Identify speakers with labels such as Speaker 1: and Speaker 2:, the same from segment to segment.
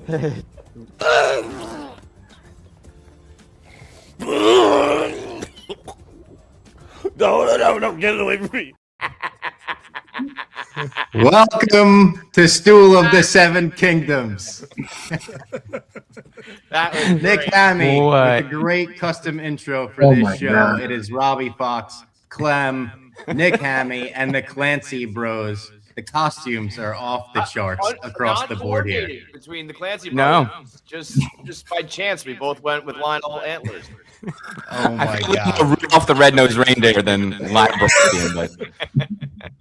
Speaker 1: No, get it away from me.
Speaker 2: Welcome to Stool of the Seven Kingdoms.
Speaker 3: That was
Speaker 2: Nick
Speaker 3: great.
Speaker 2: Hammy with a great custom intro for this show.
Speaker 4: God.
Speaker 2: It is Robbie Fox, Clem, Nick Hammy, and the Clancy Bros. The costumes are off the charts across the board here.
Speaker 3: Between the Clancy
Speaker 5: No.
Speaker 3: brothers. Just by chance, we both went with Lionel Antlers.
Speaker 2: Oh my God.
Speaker 5: Rudolph the Red-Nosed Reindeer than Lionel but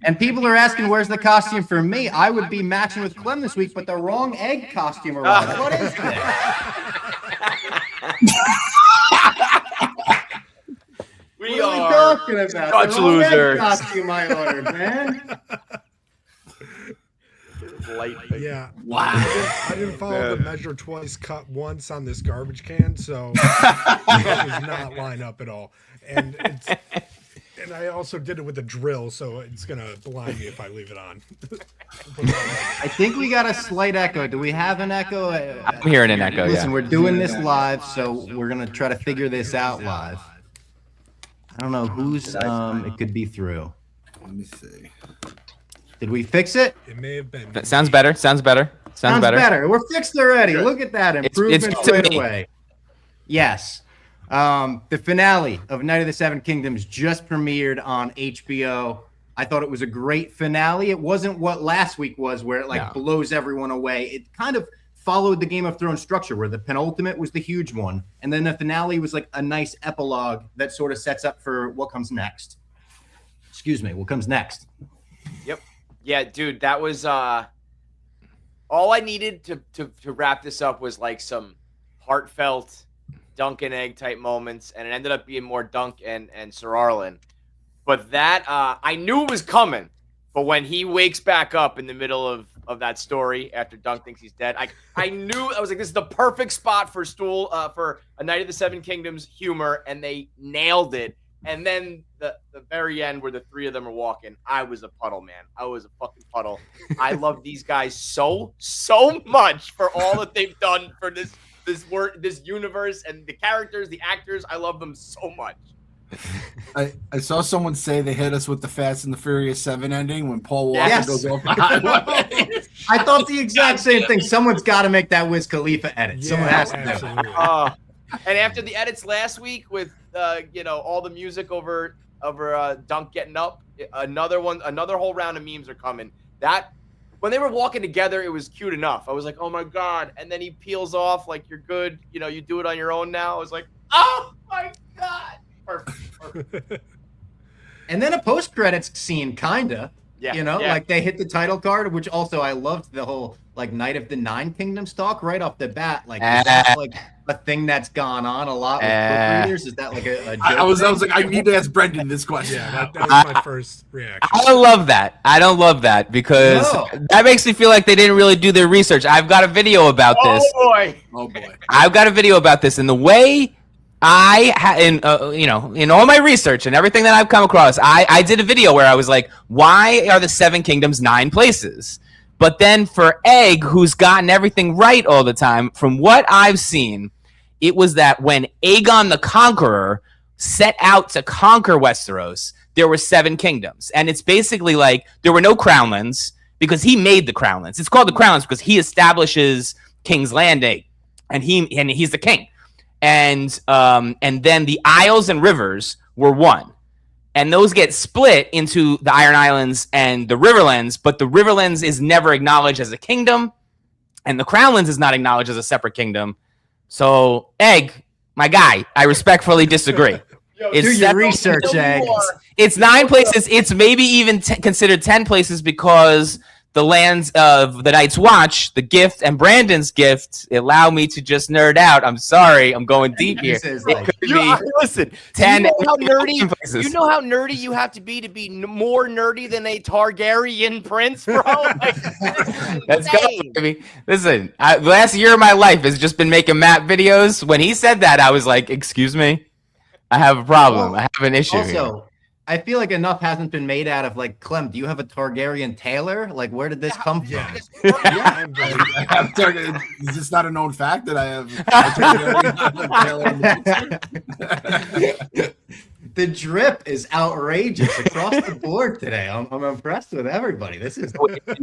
Speaker 2: And people are asking, where's the costume for me? I would be matching with Clem this week, but the wrong egg costume arrived. What is this?
Speaker 3: We
Speaker 2: What are we
Speaker 3: are
Speaker 2: talking about?
Speaker 3: such
Speaker 2: The wrong egg
Speaker 3: losers.
Speaker 2: costume I ordered, man.
Speaker 6: Yeah.
Speaker 4: Wow.
Speaker 6: I didn't follow the measure twice, cut once on this garbage can, so it does not line up at all. And I also did it with a drill, so it's gonna blind me if I leave it on.
Speaker 2: I think we got a slight echo. Do we have an echo?
Speaker 5: I'm hearing an echo,
Speaker 2: Listen,
Speaker 5: yeah.
Speaker 2: we're doing this live, so we're gonna try to figure this out live. I don't know who's it could be through.
Speaker 4: Let me see.
Speaker 2: Did we fix it?
Speaker 6: It may have been.
Speaker 5: That sounds better. Sounds better. Sounds better.
Speaker 2: We're fixed already. Look at that improvement
Speaker 5: it's
Speaker 2: right
Speaker 5: to me.
Speaker 2: away. Yes. The finale of Night of the Seven Kingdoms just premiered on HBO. I thought it was a great finale. It wasn't what last week was, where it blows everyone away. It kind of followed the Game of Thrones structure, where the penultimate was the huge one, and then the finale was like a nice epilogue that sort of sets up for what comes next. Excuse me, what comes next?
Speaker 3: Yep. Yeah, dude, that was all I needed to wrap this up was like some heartfelt Dunk and Egg type moments, and it ended up being more Dunk and Sir Arlen. But that I knew it was coming. But when he wakes back up in the middle of that story after Dunk thinks he's dead, I knew. I was like, this is the perfect spot for for a Night of the Seven Kingdoms humor, and they nailed it. And then the very end where the three of them are walking, I was a puddle, man. I was a fucking puddle. I love these guys so much for all that they've done for this universe and the characters, the actors. I love them so much.
Speaker 4: I saw someone say they hit us with the Fast and the Furious 7 ending when Paul Walker
Speaker 2: Yes.
Speaker 4: goes off the highway.
Speaker 2: I thought the exact same thing. Someone's got to make that Wiz Khalifa edit.
Speaker 6: Yeah,
Speaker 2: Someone has to do it.
Speaker 6: absolutely.
Speaker 3: And after the edits last week with all the music over Dunk getting up, another whole round of memes are coming. That when they were walking together, it was cute enough. I was like, oh my God. And then he peels off like, you're good. You do it on your own now. I was like, oh my God. Perfect.
Speaker 2: And then a post-credits scene, kinda.
Speaker 3: Yeah.
Speaker 2: Like they hit the title card, which also I loved the whole like Night of the Nine Kingdoms talk right off the bat. Like, is that like a thing that's gone on a lot with book readers? Is that like a joke?
Speaker 4: I was like, I need to ask Brendan this question.
Speaker 6: Yeah, that was my first reaction.
Speaker 5: I don't love that. I don't love that because that makes me feel like they didn't really do their research. I've got a video about this.
Speaker 4: Oh boy.
Speaker 5: I've got a video about this, and the way in all my research and everything that I've come across, I did a video where I was like, why are the Seven Kingdoms 9 places? But then for Egg, who's gotten everything right all the time, from what I've seen, it was that when Aegon the Conqueror set out to conquer Westeros, there were 7 kingdoms. And it's basically like there were no crownlands because he made the crownlands. It's called the crownlands because he establishes King's Landing, and he's the king. And then the Isles and Rivers were one. And those get split into the Iron Islands and the Riverlands, but the Riverlands is never acknowledged as a kingdom, and the Crownlands is not acknowledged as a separate kingdom. So, Egg, my guy, I respectfully disagree.
Speaker 2: Do your research, Egg.
Speaker 5: It's 9 places. It's maybe even considered 10 places because the lands of the Night's Watch, the gift, and Brandon's gift allow me to just nerd out. I'm sorry, I'm going deep here.
Speaker 3: Listen,
Speaker 5: 10.
Speaker 3: you know how nerdy?
Speaker 5: places.
Speaker 3: You know how nerdy you have to be more nerdy than a Targaryen prince, bro. Like,
Speaker 5: Let's go, baby. Listen, the last year of my life has just been making map videos. When he said that, I was like, "Excuse me, I have a problem. I have an issue here."
Speaker 2: Also, I feel like enough hasn't been made out of like Clem. Do you have a Targaryen tailor? Like, where did this come from?
Speaker 6: Yeah.
Speaker 4: Is this not a known fact that I have a Targaryen?
Speaker 2: The drip is outrageous across the board today. I'm impressed with everybody. This is shit for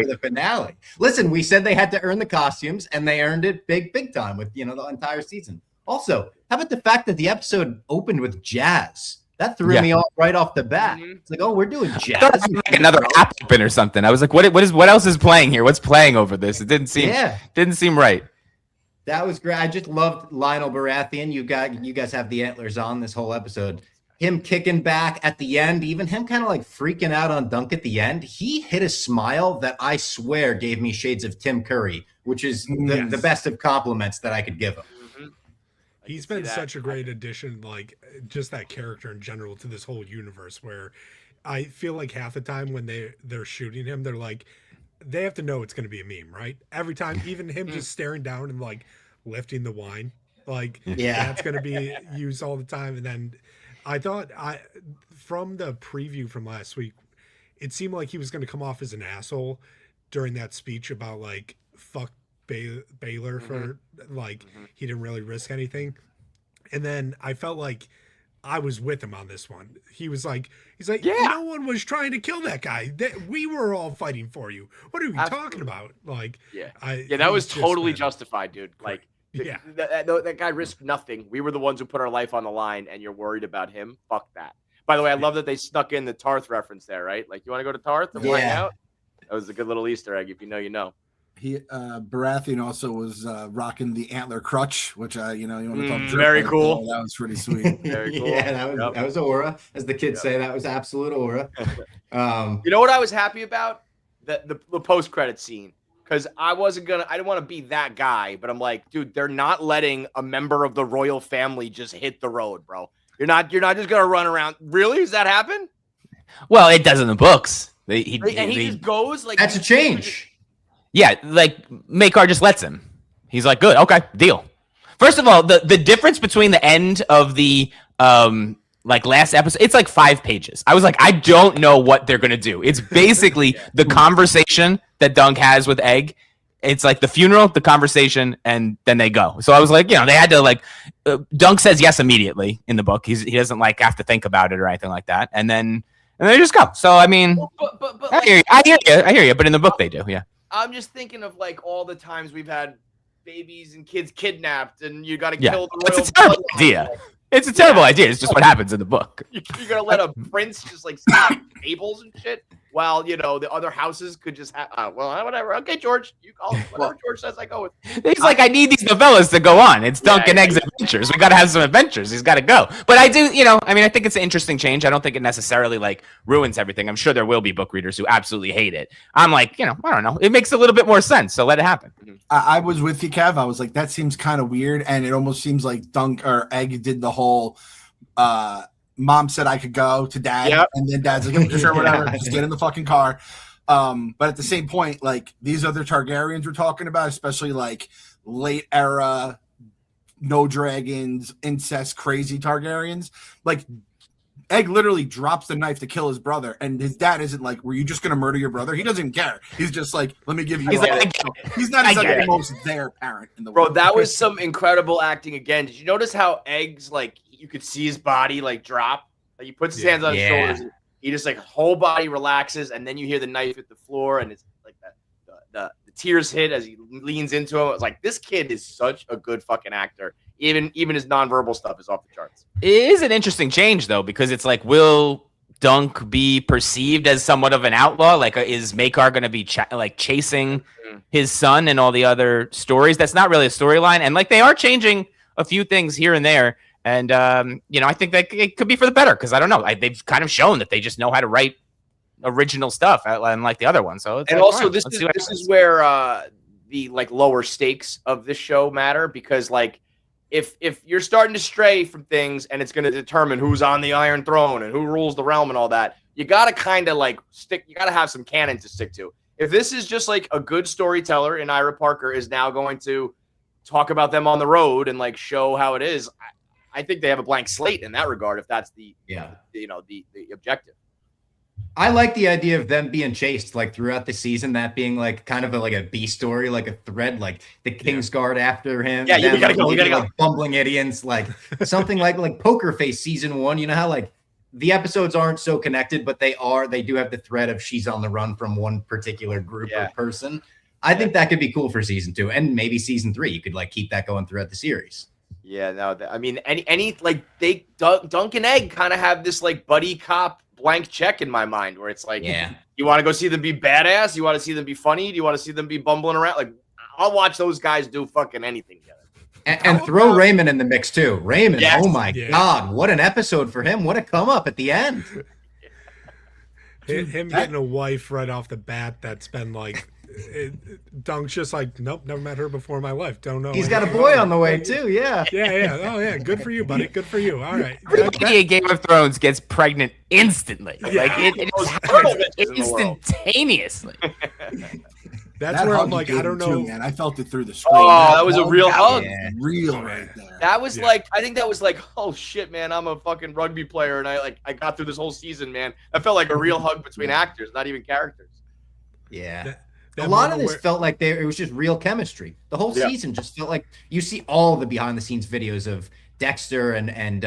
Speaker 2: the finale. Listen, we said they had to earn the costumes, and they earned it big time with the entire season. Also, how about the fact that the episode opened with jazz? That threw me off right off the bat. It's like, oh, we're doing jazz.
Speaker 5: I thought it was like another app open or something. I was like, what else is playing here? What's playing over this? It didn't seem right.
Speaker 2: That was great. I just loved Lionel Baratheon. You guys have the antlers on this whole episode. Him kicking back at the end, even him kind of like freaking out on Dunk at the end. He hit a smile that I swear gave me shades of Tim Curry, which is the best of compliments that I could give him.
Speaker 6: He's been such a great addition, like just that character in general to this whole universe, where I feel like half the time when they're shooting him, they're like, they have to know it's going to be a meme, right? Every time, even him just staring down and like lifting the wine, like that's going to be used all the time. And then I thought from the preview from last week, it seemed like he was going to come off as an asshole during that speech about like, fuck Baylor for like he didn't really risk anything, and then I felt like I was with him on this one. He's like no one was trying to kill that guy. We were all fighting for you. What are we talking about? Like
Speaker 3: that was totally justified, dude. Like that guy risked nothing. We were the ones who put our life on the line, and you're worried about him. Fuck that. By the way, I love that they snuck in the Tarth reference there, right? Like, you want to go to Tarth and hang out? That was a good little Easter egg. If you know, you know.
Speaker 4: He Baratheon also was rocking the antler crutch, which you want to talk
Speaker 3: very cool.
Speaker 4: That was pretty sweet.
Speaker 3: Very cool.
Speaker 2: Yeah, that was aura, as the kids say. That was absolute aura.
Speaker 3: You know what I was happy about? The post credit scene, because I didn't want to be that guy, but I'm like, dude, they're not letting a member of the royal family just hit the road, bro. You're not just gonna run around. Really? Does that happen?
Speaker 5: Well, it does in the books.
Speaker 3: He just goes like
Speaker 2: that's a change.
Speaker 5: Yeah, like Maekar just lets him. He's like, good, okay, deal. First of all, the difference between the end of the like last episode, it's like 5 pages. I was like, I don't know what they're gonna do. It's basically the conversation that Dunk has with Egg. It's like the funeral, the conversation, and then they go. So I was like, they had to like. Dunk says yes immediately in the book. He doesn't like have to think about it or anything like that, and then they just go. So I mean,
Speaker 3: but
Speaker 5: I hear you. But in the book, they do, yeah.
Speaker 3: I'm just thinking of like all the times we've had babies and kids kidnapped, and you got to kill the royal.
Speaker 5: It's a terrible idea. It's a terrible idea. It's just what happens in the book.
Speaker 3: You're gonna let a prince just like stop tables and shit, while the other houses could just have. Well, whatever. Okay, George, you call it. Whatever George says, I go with.
Speaker 5: He's like, I need these novellas to go on. It's Dunk and Egg's adventures. We got to have some adventures. He's got to go. But I do, I think it's an interesting change. I don't think it necessarily like ruins everything. I'm sure there will be book readers who absolutely hate it. I'm like, I don't know. It makes a little bit more sense. So let it happen.
Speaker 4: I was with you, Kev. I was like, that seems kind of weird, and it almost seems like Dunk or Egg did the whole. Mom said I could go to Dad, and then Dad's like, sure, whatever, just get in the fucking car. But at the same point, like these other Targaryens we're talking about, especially like late era, no dragons, incest, crazy Targaryens, like Egg literally drops the knife to kill his brother, and his dad isn't like, were you just going to murder your brother? He doesn't care. He's just like, let me give you. He's not the most their parent in the world.
Speaker 3: Bro, that was some incredible acting again. Did you notice how Egg's like, you could see his body like drop? Like he puts his hands on his shoulders, and he just like whole body relaxes, and then you hear the knife hit the floor, and it's like the tears hit as he leans into him. It's like, this kid is such a good fucking actor. Even his nonverbal stuff is off the charts.
Speaker 5: It is an interesting change though, because it's like, will Dunk be perceived as somewhat of an outlaw? Like, is Maekar going to be chasing his son and all the other stories? That's not really a storyline, and like they are changing a few things here and there. And, I think that it could be for the better, because I don't know. They've kind of shown that they just know how to write original stuff, unlike the other one. So, it's
Speaker 3: this is where the like lower stakes of this show matter, because like if you're starting to stray from things, and it's going to determine who's on the Iron Throne and who rules the realm and all that, you got to kind of like you got to have some canon to stick to. If this is just like a good storyteller and Ira Parker is now going to talk about them on the road and like show how it is, I think they have a blank slate in that regard. If that's the objective.
Speaker 2: I like the idea of them being chased like throughout the season, that being like kind of like a B story, like a thread, like the Kingsguard after him.
Speaker 3: Yeah, you gotta go. You gotta go.
Speaker 2: Like bumbling idiots, like something like Poker Face season 1. You know how like the episodes aren't so connected, but they do have the thread of she's on the run from one particular group or person. I think that could be cool for season 2 and maybe season 3. You could like keep that going throughout the series.
Speaker 3: Yeah, no, I mean, any like Dunk and Egg kind of have this like buddy cop blank check in my mind where it's like, you want to go see them be badass? You want to see them be funny? Do you want to see them be bumbling around? Like, I'll watch those guys do fucking anything together.
Speaker 2: And throw Raymond in the mix too. Raymond, oh my God, what an episode for him. What a come up at the end.
Speaker 6: Him getting a wife right off the bat that's been like, Dunk's just like, nope, never met her before in my life. Don't know.
Speaker 2: He's got a boy on the way too. Yeah.
Speaker 6: Yeah. Oh yeah. Good for you, buddy. Good for you. All right.
Speaker 5: Everybody in Game of Thrones gets pregnant instantly.
Speaker 6: Yeah.
Speaker 5: Like it happens instantaneously.
Speaker 6: That's where I'm like, I don't know.
Speaker 4: Too, man. I felt it through the screen.
Speaker 3: Oh, that was a real hug.
Speaker 4: Real right there.
Speaker 3: That was like, I think that was like, oh shit, man, I'm a fucking rugby player, and I got through this whole season, man. That felt like a real hug between actors, not even characters.
Speaker 2: Yeah. A lot of this felt like it was just real chemistry. The whole season just felt like you see all the behind the scenes videos of Dexter and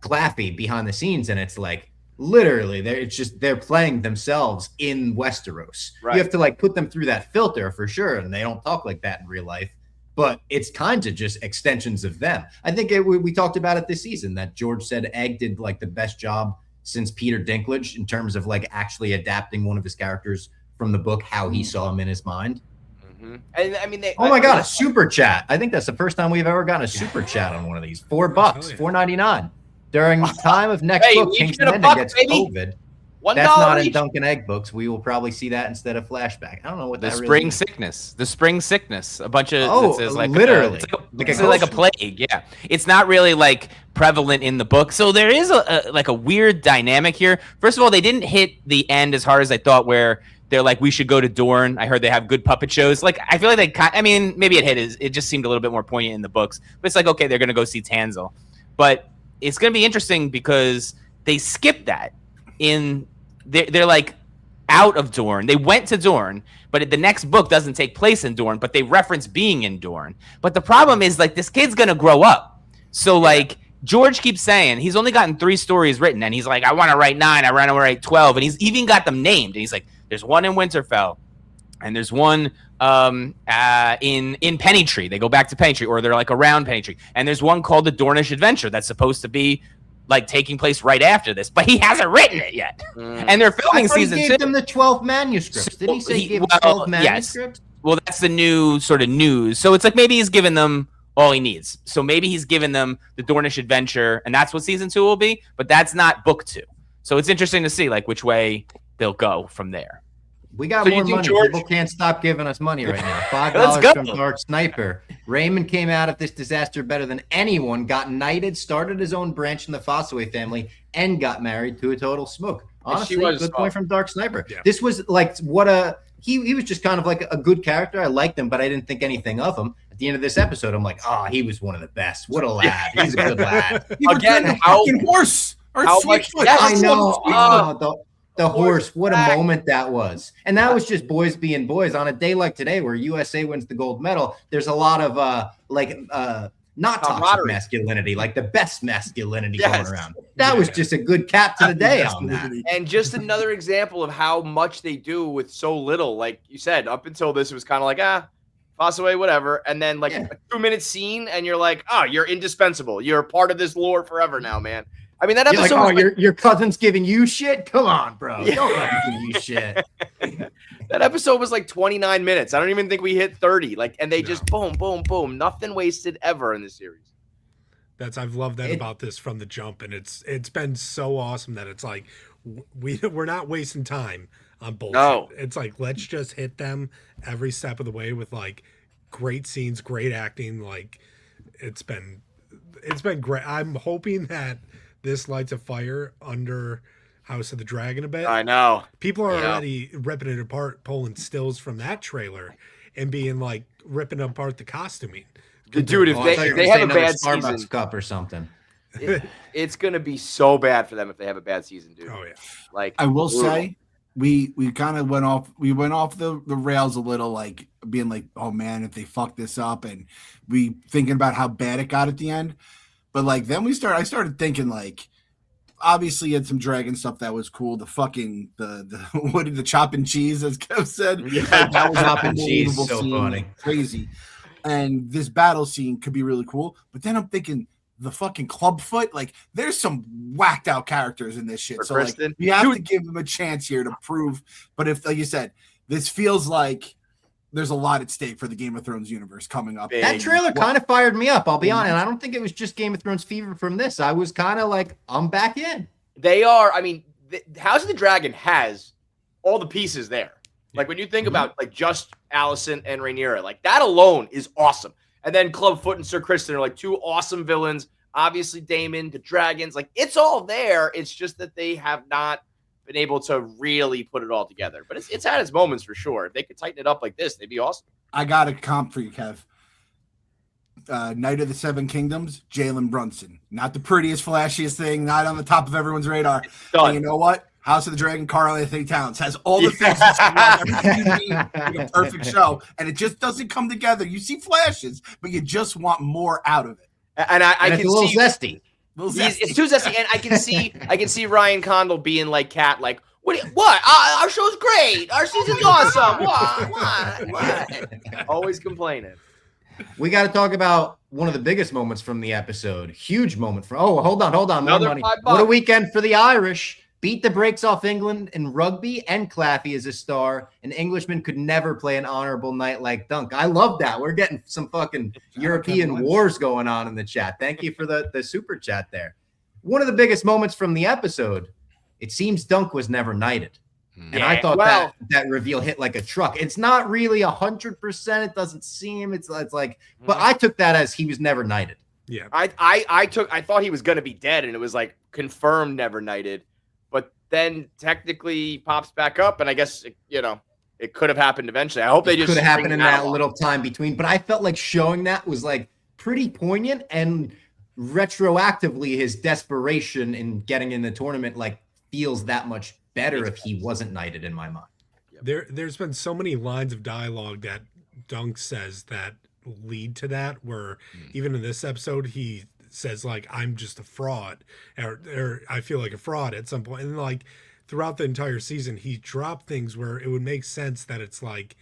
Speaker 2: Claffy behind the scenes, and it's like literally they're playing themselves in Westeros. Right. You have to like put them through that filter for sure, and they don't talk like that in real life. But it's kind of just extensions of them. I think we talked about it this season that George said Egg did like the best job since Peter Dinklage in terms of like actually adapting one of his characters from the book, how he saw him in his mind.
Speaker 3: Mm-hmm. And I mean,
Speaker 2: oh my God, a super chat. I think that's the first time we've ever gotten a super chat on one of these. $4, $4.99 during time of next book. King's Landing gets COVID. That's not in Dunk and Egg books. We will probably see that instead of flashback. I don't know what that
Speaker 5: spring
Speaker 2: really
Speaker 5: sickness. The spring sickness. A bunch of like
Speaker 2: literally
Speaker 5: like a plague. Yeah, it's not really like prevalent in the book. So there is a weird dynamic here. First of all, they didn't hit the end as hard as I thought. Where they're like, we should go to Dorne. I heard they have good puppet shows. Like, I feel like maybe it just seemed a little bit more poignant in the books. But it's like, okay, they're going to go see Tanzel. But it's going to be interesting because they skipped that. They're like out of Dorne. They went to Dorne, but the next book doesn't take place in Dorne, but they reference being in Dorne. But the problem is, like, this kid's going to grow up. So, like, George keeps saying he's only gotten 3 stories written, and he's like, I want to write 9, I want to write 12, and he's even got them named. And he's like, there's one in Winterfell, and there's one in Pennytree. They go back to Pennytree, or they're like around Pennytree. And there's one called the Dornish Adventure that's supposed to be like taking place right after this, but he hasn't written it yet. And they're filming season 2.
Speaker 2: He gave them the 12 manuscripts. Did he say he gave them 12 manuscripts?
Speaker 5: Yes. Well, that's the new sort of news. So it's like maybe he's given them all he needs. So maybe he's given them the Dornish Adventure, and that's what season 2 will be, but that's not book 2. So it's interesting to see like which way they'll go from there.
Speaker 2: We got more money. George... People can't stop giving us money right now. $5 from Dark Sniper. Raymond came out of this disaster better than anyone, got knighted, started his own branch in the Fossaway family, and got married to a total smoke. Honestly, good point from Dark Sniper. Yeah. This was like he was just kind of like a good character. I liked him, but I didn't think anything of him. At the end of this episode, I'm like, oh, he was one of the best. What a lad. He's a good lad.
Speaker 4: Again, how horse.
Speaker 3: How much?
Speaker 2: I know. The horse, what a moment that was. And that was just boys being boys. On a day like today where USA wins the gold medal, there's a lot of not toxic masculinity, like the best masculinity going around. That was just a good cap to the day on that.
Speaker 3: And just another example of how much they do with so little. Like you said, up until this, it was kind of like, Fossaway, whatever. And then like a 2-minute scene, and you're like, oh, you're indispensable. You're a part of this lore forever now, man. I mean, that episode.
Speaker 2: Like, your cousin's giving you shit? Come on, bro. Don't let him give you shit.
Speaker 3: That episode was like 29 minutes. I don't even think we hit 30. Like, and they just boom, boom, boom. Nothing wasted ever in the series.
Speaker 6: I've loved that about this from the jump, and it's been so awesome that it's like we're not wasting time on bullshit. No. It's like let's just hit them every step of the way with like great scenes, great acting. Like it's been great. I'm hoping that this lights a fire under House of the Dragon a bit.
Speaker 3: I know.
Speaker 6: People are already ripping it apart, pulling stills from that trailer and being like ripping apart the costuming.
Speaker 3: Dude, if they have a bad
Speaker 2: Starbucks
Speaker 3: season
Speaker 2: cup or something.
Speaker 3: It's gonna be so bad for them if they have a bad season, dude.
Speaker 6: Oh yeah.
Speaker 3: Like
Speaker 4: I will say, we kind of went off the rails a little, like being like, oh man, if they fuck this up, and we thinking about how bad it got at the end. But like then I started thinking like, obviously you had some dragon stuff that was cool. The fucking what did the chop and cheese, as Kev said, like, that was
Speaker 2: Chop and cheese,
Speaker 4: unbelievable
Speaker 2: so
Speaker 4: scene,
Speaker 2: funny,
Speaker 4: crazy. And this battle scene could be really cool. But then I'm thinking, the fucking clubfoot, like there's some whacked out characters in this shit. So like we have to give them a chance here to prove. But if, like you said, this feels like there's a lot at stake for the Game of Thrones universe coming up.
Speaker 2: That trailer kind of fired me up. I'll be honest. I don't think it was just Game of Thrones fever from this. I was kind of like, I'm back in.
Speaker 3: They are. I mean, House of the Dragon has all the pieces there. Like when you think about like just Alicent and Rhaenyra, like that alone is awesome. And then Clubfoot and Sir Criston are like two awesome villains. Obviously, Daemon, the dragons, like it's all there. It's just that they have not been able to really put it all together. But it's had its moments for sure. If they could tighten it up like this, they'd be awesome.
Speaker 4: I got a comp for you, Kev. Knight of the Seven Kingdoms, Jalen Brunson. Not the prettiest, flashiest thing, not on the top of everyone's radar. And you know what? House of the Dragon, Karl Anthony Towns has all the things everything you need in a perfect show, and it just doesn't come together. You see flashes, but you just want more out of it.
Speaker 3: And I can
Speaker 2: it's a little
Speaker 3: see
Speaker 2: zesty.
Speaker 3: It's too zesty, and I can see Ryan Condal being like Kat, like what? Our show's great. Our season's awesome. What? Always complaining.
Speaker 2: We got to talk about one of the biggest moments from the episode. Huge moment for. Oh, hold on.
Speaker 3: Another
Speaker 2: money.
Speaker 3: $5.
Speaker 2: What a weekend for the Irish. Beat the brakes off England in rugby, and Claffey is a star. An Englishman could never play an honorable night like Dunk. I love that. We're getting some fucking European wars going on in the chat. Thank you for the super chat there. One of the biggest moments from the episode. It seems Dunk was never knighted. And I thought that reveal hit like a truck. It's not really 100%. It doesn't seem. It's like, but I took that as he was never knighted.
Speaker 6: Yeah.
Speaker 3: I thought he was gonna be dead, and it was like confirmed never knighted. But then technically he pops back up, and I guess it could have happened eventually. I hope they just
Speaker 2: could have happened in that little time between. But I felt like showing that was like pretty poignant, and retroactively his desperation in getting in the tournament like feels that much better if he wasn't knighted in my mind.
Speaker 6: There's been so many lines of dialogue that Dunk says that lead to that, where even in this episode he says like, I'm just a fraud, or I feel like a fraud at some point. And like throughout the entire season he dropped things where it would make sense that it's like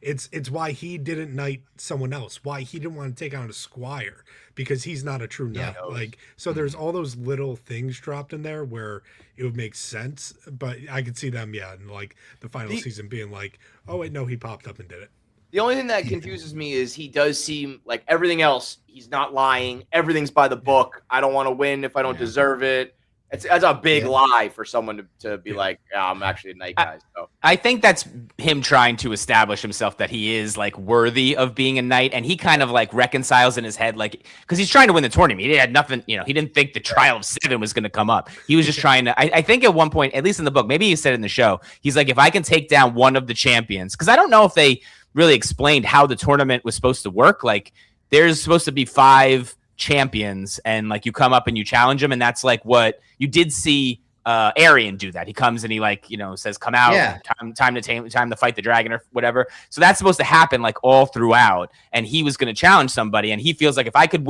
Speaker 6: it's why he didn't knight someone else, why he didn't want to take on a squire, because he's not a true knight. Like, so there's all those little things dropped in there where it would make sense, but I could see them in like the final season being like, oh wait, no, he popped up and did it.
Speaker 3: The only thing that confuses me is he does seem like everything else. He's not lying. Everything's by the book. I don't want to win if I don't deserve it. That's a big lie for someone to be like, I'm actually a knight, guys. So
Speaker 5: I think that's him trying to establish himself that he is like worthy of being a knight, and he kind of like reconciles in his head, like, because he's trying to win the tournament. He had nothing, he didn't think the trial of 7 was going to come up. He was just trying to. I think at one point, at least in the book, maybe he said it in the show, he's like, if I can take down one of the champions, because I don't know if they really explained how the tournament was supposed to work. Like, there's supposed to be 5 champions, and like you come up and you challenge them, and that's like what you did see Arian do. That he comes and he says, come out, time to fight the dragon or whatever. So that's supposed to happen like all throughout, and he was going to challenge somebody, and he feels like if I could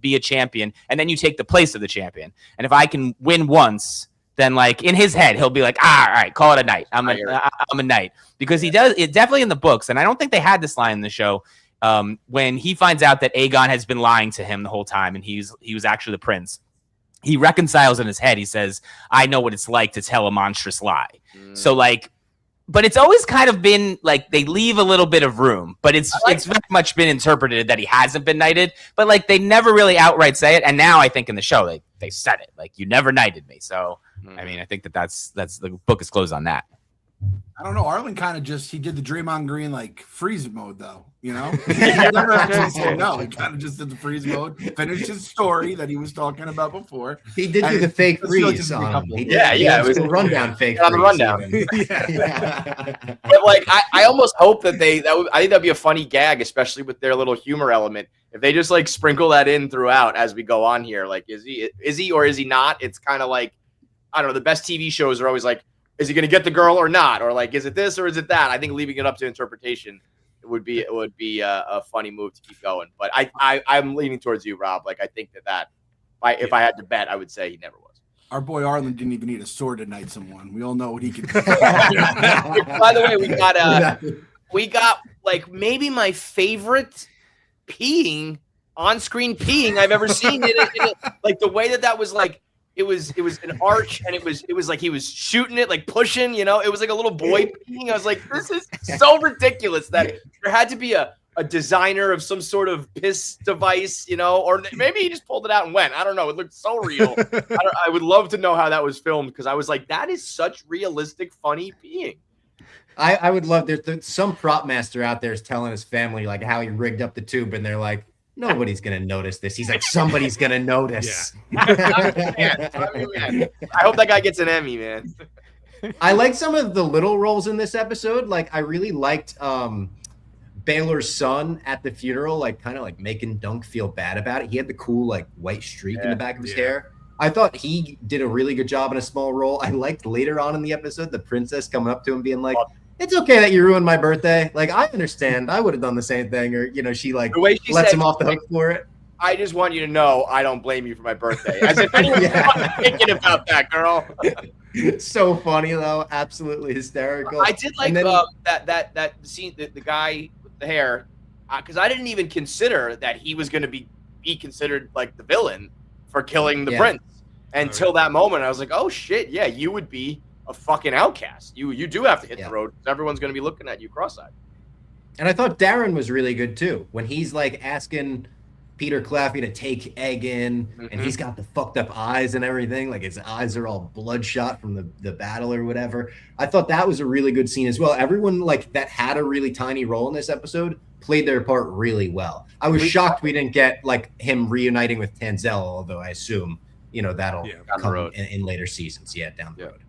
Speaker 5: be a champion, and then you take the place of the champion, and if I can win once, then like in his head he'll be like, all right, call it a night. I'm a knight, because he does it definitely in the books, and I don't think they had this line in the show. When he finds out that Aegon has been lying to him the whole time, and he was actually the prince, he reconciles in his head. He says, I know what it's like to tell a monstrous lie. So like, but it's always kind of been like they leave a little bit of room, but it's very much been interpreted that he hasn't been knighted, but like they never really outright say it. And now I think in the show, they said it, like, you never knighted me. So, I mean, I think that's the book is closed on that.
Speaker 4: I don't know. Arlen kind of he did the Draymond Green like freeze mode though. You know, he never actually said no. He kind of just did the freeze mode, finished his story that he was talking about before.
Speaker 2: He did do the fake freeze on him.
Speaker 3: It was
Speaker 2: a rundown fake
Speaker 3: on the rundown. But like, I almost hope that I think that'd be a funny gag, especially with their little humor element. If they just like sprinkle that in throughout as we go on here, like, is he or is he not? It's kind of like, I don't know. The best TV shows are always like, is he going to get the girl or not? Or like, is it this or is it that? I think leaving it up to interpretation would be a funny move to keep going. But I'm leaning towards you, Rob. Like, I think that if I had to bet, I would say he never was.
Speaker 4: Our boy Arlen didn't even need a sword to knight someone. We all know what he can do.
Speaker 3: By the way, we got like maybe my favorite on-screen peeing I've ever seen. Like the way that was like. It was an arch, and it was like he was shooting it, like pushing, you know. It was like a little boy peeing. I was like, this is so ridiculous that there had to be a designer of some sort of piss device, you know, or maybe he just pulled it out and went. I don't know. It looked so real. I would love to know how that was filmed because I was like, that is such realistic, funny peeing.
Speaker 2: I would love. There's some prop master out there is telling his family like how he rigged up the tube, and they're like, nobody's going to notice this. He's like, somebody's going to notice.
Speaker 3: I hope that guy gets an Emmy, man.
Speaker 2: I like some of the little roles in this episode. Like, I really liked Baylor's son at the funeral, like kind of like making Dunk feel bad about it. He had the cool like white streak in the back of his hair. I thought he did a really good job in a small role. I liked later on in the episode, the princess coming up to him being like, it's okay that you ruined my birthday. Like, I understand. I would have done the same thing. Or, you know, she like lets him off the hook for it.
Speaker 3: I just want you to know I don't blame you for my birthday. As if anyone's thinking about that, girl.
Speaker 2: So funny, though. Absolutely hysterical.
Speaker 3: I did like that scene, the guy with the hair, because I didn't even consider that he was going to be considered like the villain for killing the prince. Until that moment, I was like, oh, shit, yeah, you would be a fucking outcast. You do have to hit the road. Everyone's going to be looking at you cross-eyed.
Speaker 2: And I thought Darren was really good too when he's like asking Peter Claffey to take Egg in, and he's got the fucked up eyes and everything. Like his eyes are all bloodshot from the battle or whatever. I thought that was a really good scene as well. Everyone like that had a really tiny role in this episode played their part really well. I was shocked we didn't get like him reuniting with Tanzel, although I assume that'll come in later seasons. Down the road.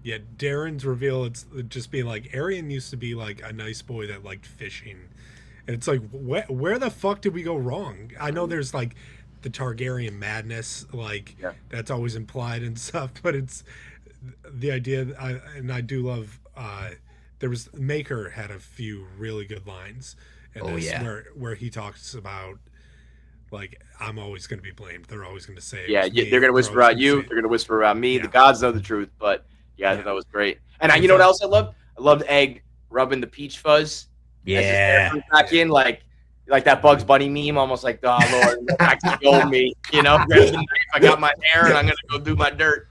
Speaker 6: Yeah, Darren's reveal, it's just being like, Arian used to be like a nice boy that liked fishing. And it's like, where the fuck did we go wrong? I know there's like the Targaryen madness, like that's always implied and stuff, but it's the idea, I do love, Maker had a few really good lines in where he talks about, like, I'm always going to be blamed. They're always going to say,
Speaker 3: they're going to whisper about you. They're going to whisper about me. The gods know the truth, but I thought that was great. And you know what else I loved? I loved Egg rubbing the peach fuzz. Back in like that Bugs Bunny meme, almost like, oh Lord, back to the old me. You know, I got my hair and I'm gonna go do my dirt.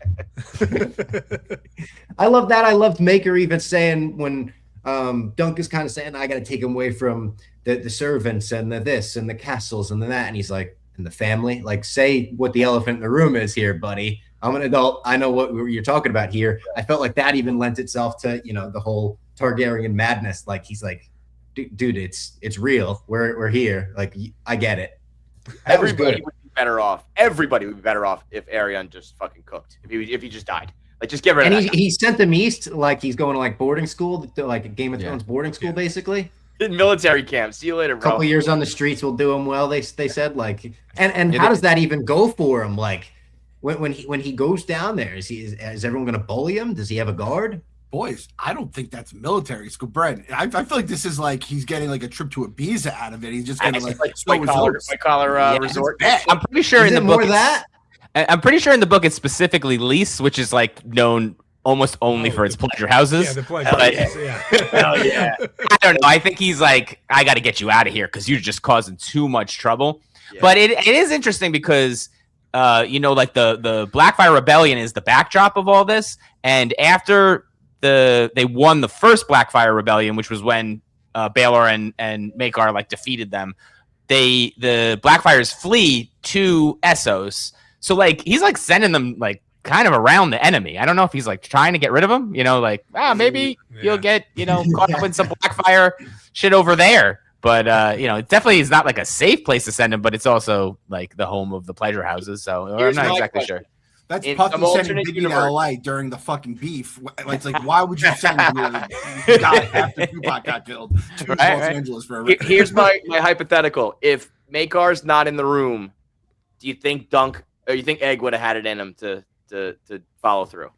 Speaker 2: I love that. I loved Maker even saying when Dunk is kind of saying, I got to take him away from the servants and the this and the castles and the that, and he's like, and the family. Like, say what the elephant in the room is here, buddy. I'm an adult. I know what you're talking about here. I felt like that even lent itself to, the whole Targaryen madness. Like, he's like, dude, it's real. We're here. Like, I get it.
Speaker 3: Everybody would be better off. Everybody would be better off if Arian just fucking cooked. If he just died. Like, just get rid of that.
Speaker 2: And he sent them east, like he's going to like boarding school, like a Game of Thrones boarding school, basically.
Speaker 3: In military camp. See you later, bro.
Speaker 2: A couple years on the streets will do him well. They said, like, and how does that even go for him? Like, when he goes down there, is everyone going to bully him? Does he have a guard?
Speaker 4: Boys, I don't think that's military school, Brett. I feel like this is like he's getting like a trip to Ibiza out of it. He's just gonna like
Speaker 3: white collar resort.
Speaker 5: I'm pretty sure in the book
Speaker 2: that.
Speaker 5: I'm pretty sure in the book it's specifically Lys, which is like known almost only for its pleasure houses.
Speaker 6: Yeah, the pleasure houses.
Speaker 3: Hell yeah.
Speaker 5: I don't know. I think he's like, I got to get you out of here because you're just causing too much trouble. Yeah. But it is interesting because. Like the Blackfire Rebellion is the backdrop of all this, and after they won the first Blackfire Rebellion, which was when Baelor and Maekar like defeated them, the Blackfires flee to Essos. So like he's like sending them like kind of around the enemy. I don't know if he's like trying to get rid of him, like, maybe you'll get, caught up in some Blackfire shit over there. But, it definitely is not like a safe place to send him, but it's also like the home of the pleasure houses. So I'm not exactly sure.
Speaker 4: That's Puffy sending Biggie to LA during the fucking beef. It's like, why would you send him after Tupac got killed to Los Angeles for a
Speaker 3: Here's my hypothetical. If Makar's not in the room, do you think Egg would have had it in him to follow through?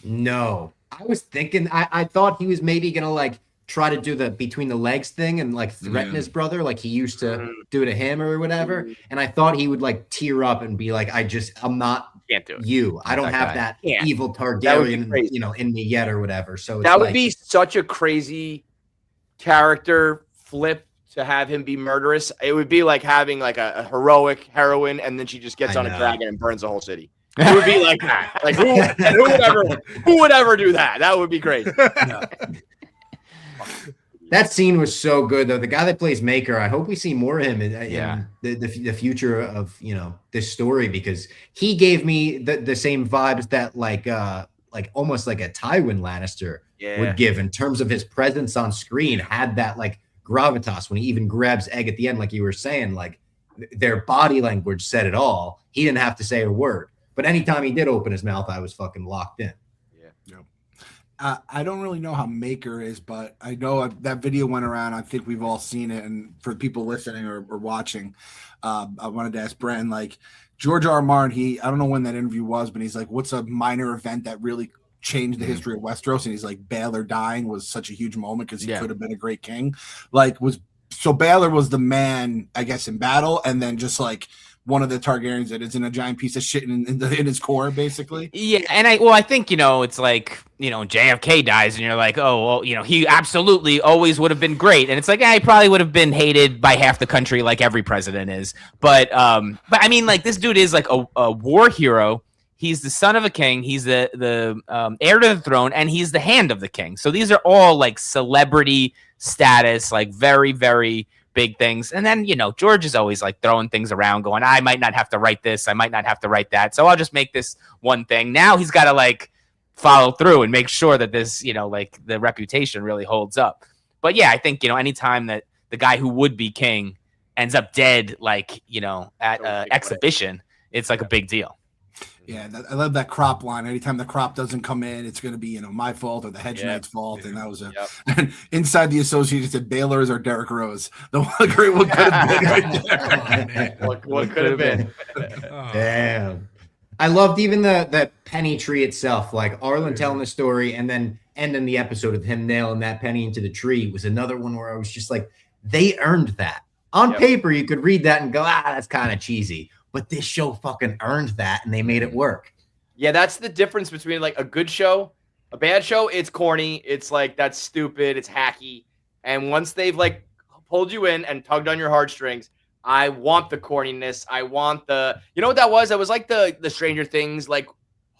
Speaker 2: No. I was thinking, I thought he was maybe going to like try to do the between the legs thing and like threaten his brother like he used to do to him or whatever. And I thought he would like tear up and be like, I'm not
Speaker 3: can't do it.
Speaker 2: You. I don't have that evil Targaryen, in me yet or whatever. So
Speaker 3: that would be such a crazy character flip to have him be murderous. It would be like having like a heroic heroine and then she just gets on a dragon and burns the whole city. It would be like that. Like who would ever do that? That would be crazy. No.
Speaker 2: That scene was so good, though. The guy that plays Maker, I hope we see more of him in the future of this story, because he gave me the same vibes that like almost like a Tywin Lannister would give in terms of his presence on screen. Had that like gravitas when he even grabs Egg at the end, like you were saying, like their body language said it all. He didn't have to say a word, but anytime he did open his mouth, I was fucking locked in.
Speaker 4: I don't really know how Maker is, but I know that video went around. I think we've all seen it. And for people listening or watching, I wanted to ask Brandon, like George R. R. Martin, I don't know when that interview was, but he's like, what's a minor event that really changed the history of Westeros? And he's like, Baelor dying was such a huge moment because he could have been a great king. So Baelor was the man, I guess, in battle, and then just like one of the Targaryens that isn't a giant piece of shit in his core, basically.
Speaker 5: Yeah, and I think, it's like, JFK dies and you're like, oh, well, he absolutely always would have been great. And it's like, he probably would have been hated by half the country like every president is. But I mean, like, this dude is like a war hero. He's the son of a king. He's the heir to the throne, and he's the hand of the king. So these are all like celebrity status, like very, very big things. And then, George is always like throwing things around going, I might not have to write this. I might not have to write that. So I'll just make this one thing. Now he's got to like follow through and make sure that this, like the reputation really holds up. But yeah, I think, anytime that the guy who would be king ends up dead, like, at an exhibition, it's like a big deal.
Speaker 4: Yeah, I love that crop line. Anytime the crop doesn't come in, it's going to be, my fault or the hedge knight's fault. And that was and inside the association said Baylor's or Derrick Rose. The one great one could have been right there.
Speaker 3: What could have been?
Speaker 2: Damn. I loved even the penny tree itself, like Arlen telling the story and then ending the episode of him nailing that penny into the tree was another one where I was just like, they earned that. On paper, you could read that and go, that's kind of cheesy. But this show fucking earned that, and they made it work.
Speaker 3: Yeah, that's the difference between like a good show, a bad show. It's corny. It's like, that's stupid. It's hacky. And once they've like pulled you in and tugged on your heartstrings, I want the corniness. I want the, what that was? That was like the Stranger Things, like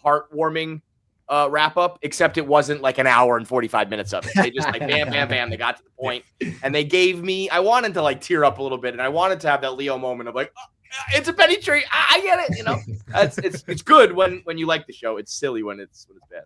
Speaker 3: heartwarming wrap up, except it wasn't like an hour and 45 minutes of it. They just like bam, bam, bam. They got to the point, and they gave me. I wanted to like tear up a little bit, and I wanted to have that Leo moment of like, it's a penny tree. I get it. It's good when you like the show. It's silly when it's bad.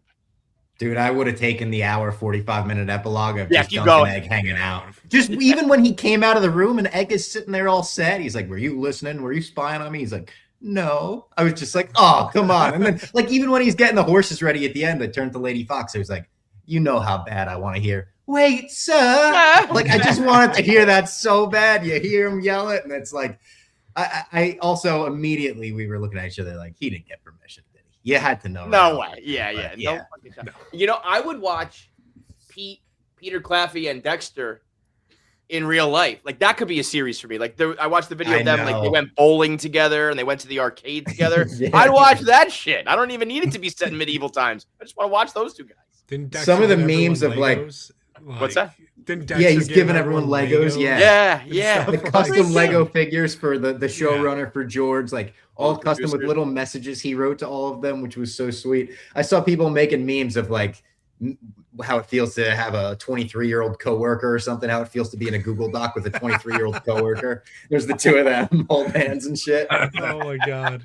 Speaker 2: Dude, I would have taken the hour 45-minute epilogue of just Dunk and Egg hanging out. Just even when he came out of the room and Egg is sitting there all sad, he's like, "Were you listening? Were you spying on me?" He's like, "No." I was just like, "Oh, come on!" And then, like, even when he's getting the horses ready at the end, I turned to Lady Fox. I was like, "You know how bad I want to hear." Wait, sir. Like, I just wanted to hear that so bad. You hear him yell it, and it's like. I also immediately we were looking at each other like he didn't get permission, did he? You had to know.
Speaker 3: No way. Yeah. No. I would watch Peter Claffey and Dexter in real life. Like that could be a series for me. Like I watched the video of them like they went bowling together and they went to the arcade together. I'd watch that shit. I don't even need it to be set in medieval times. I just want to watch those two guys.
Speaker 2: Some of the memes of
Speaker 6: Legos?
Speaker 3: What's that?
Speaker 2: He's giving everyone Legos.
Speaker 3: Yeah.
Speaker 2: The custom Lego figures for the showrunner for George, like all custom with little messages he wrote to all of them, which was so sweet. I saw people making memes of like how it feels to have a 23-year-old coworker or something, how it feels to be in a Google Doc with a 23-year-old coworker. There's the two of them hold hands and shit.
Speaker 6: Oh my God.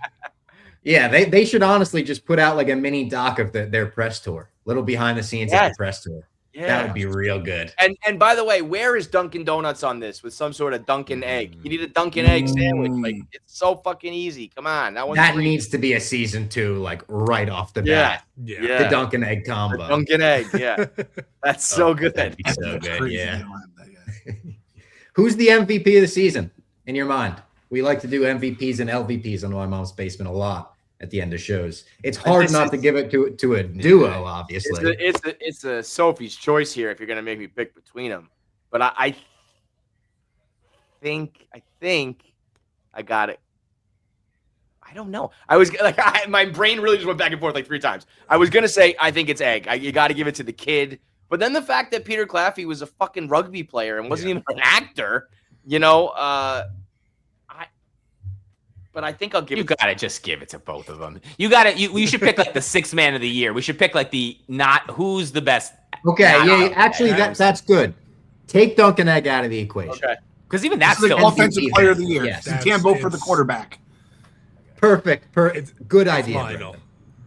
Speaker 2: Yeah, they should honestly just put out like a mini doc of their press tour, little behind the scenes of the press tour. Yeah. That would be real good.
Speaker 3: And by the way, where is Dunkin' Donuts on this with some sort of Dunkin' egg? You need a Dunkin' egg sandwich. Like, it's so fucking easy. Come on.
Speaker 2: That needs to be a season 2, like right off the bat.
Speaker 6: Yeah.
Speaker 2: The Dunkin' egg combo.
Speaker 3: The Dunkin' egg, yeah. That's so good.
Speaker 2: That'd be so good, yeah. Who's the MVP of the season in your mind? We like to do MVPs and LVPs on My Mom's Basement a lot at the end of shows. It's hard not to give it to a duo, obviously.
Speaker 3: It's a Sophie's choice here if you're gonna make me pick between them. But I think I got it. I don't know. I was like, my brain really just went back and forth like 3 times. I was gonna say I think it's Egg. You got to give it to the kid. But then the fact that Peter Claffey was a fucking rugby player and wasn't even an actor, you know. But I think I'll give.
Speaker 5: You gotta just give it to both of them. You gotta. You should pick like the 6th man of the year. We should pick like the not who's the best.
Speaker 2: Okay, yeah. Actually, that's good. Take Dunkin' Egg out of the equation.
Speaker 3: Okay.
Speaker 5: Because even that's
Speaker 4: the
Speaker 5: still
Speaker 4: offensive player of the year.
Speaker 2: Yes.
Speaker 4: You can't vote for the quarterback.
Speaker 2: Perfect. Good idea.
Speaker 6: Lionel.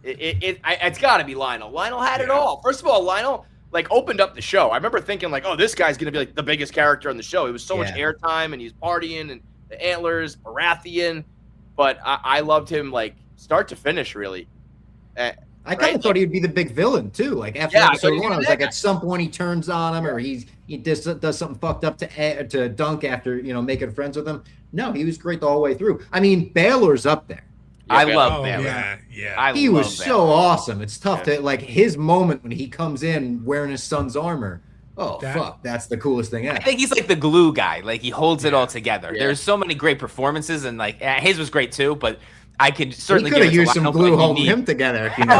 Speaker 3: It's got to be Lionel. Lionel had it all. First of all, Lionel like opened up the show. I remember thinking like, oh, this guy's gonna be like the biggest character on the show. It was so much airtime, and he's partying and the antlers, Baratheon. But I loved him like start to finish, really.
Speaker 2: I kind of thought he would be the big villain too. Like after episode 1, I was like, at some point he turns on him, or he does something fucked up to Dunk after making friends with him. No, he was great the whole way through. I mean, Baylor's up there.
Speaker 5: I love Baylor.
Speaker 6: Yeah.
Speaker 2: He was so awesome. It's tough to like his moment when he comes in wearing his son's armor. Oh, fuck. That's the coolest thing ever.
Speaker 5: I think he's like the glue guy. Like he holds it all together. Yeah. There's so many great performances, and like his was great too, but I could certainly
Speaker 2: could have used some glue holding him together. If you know.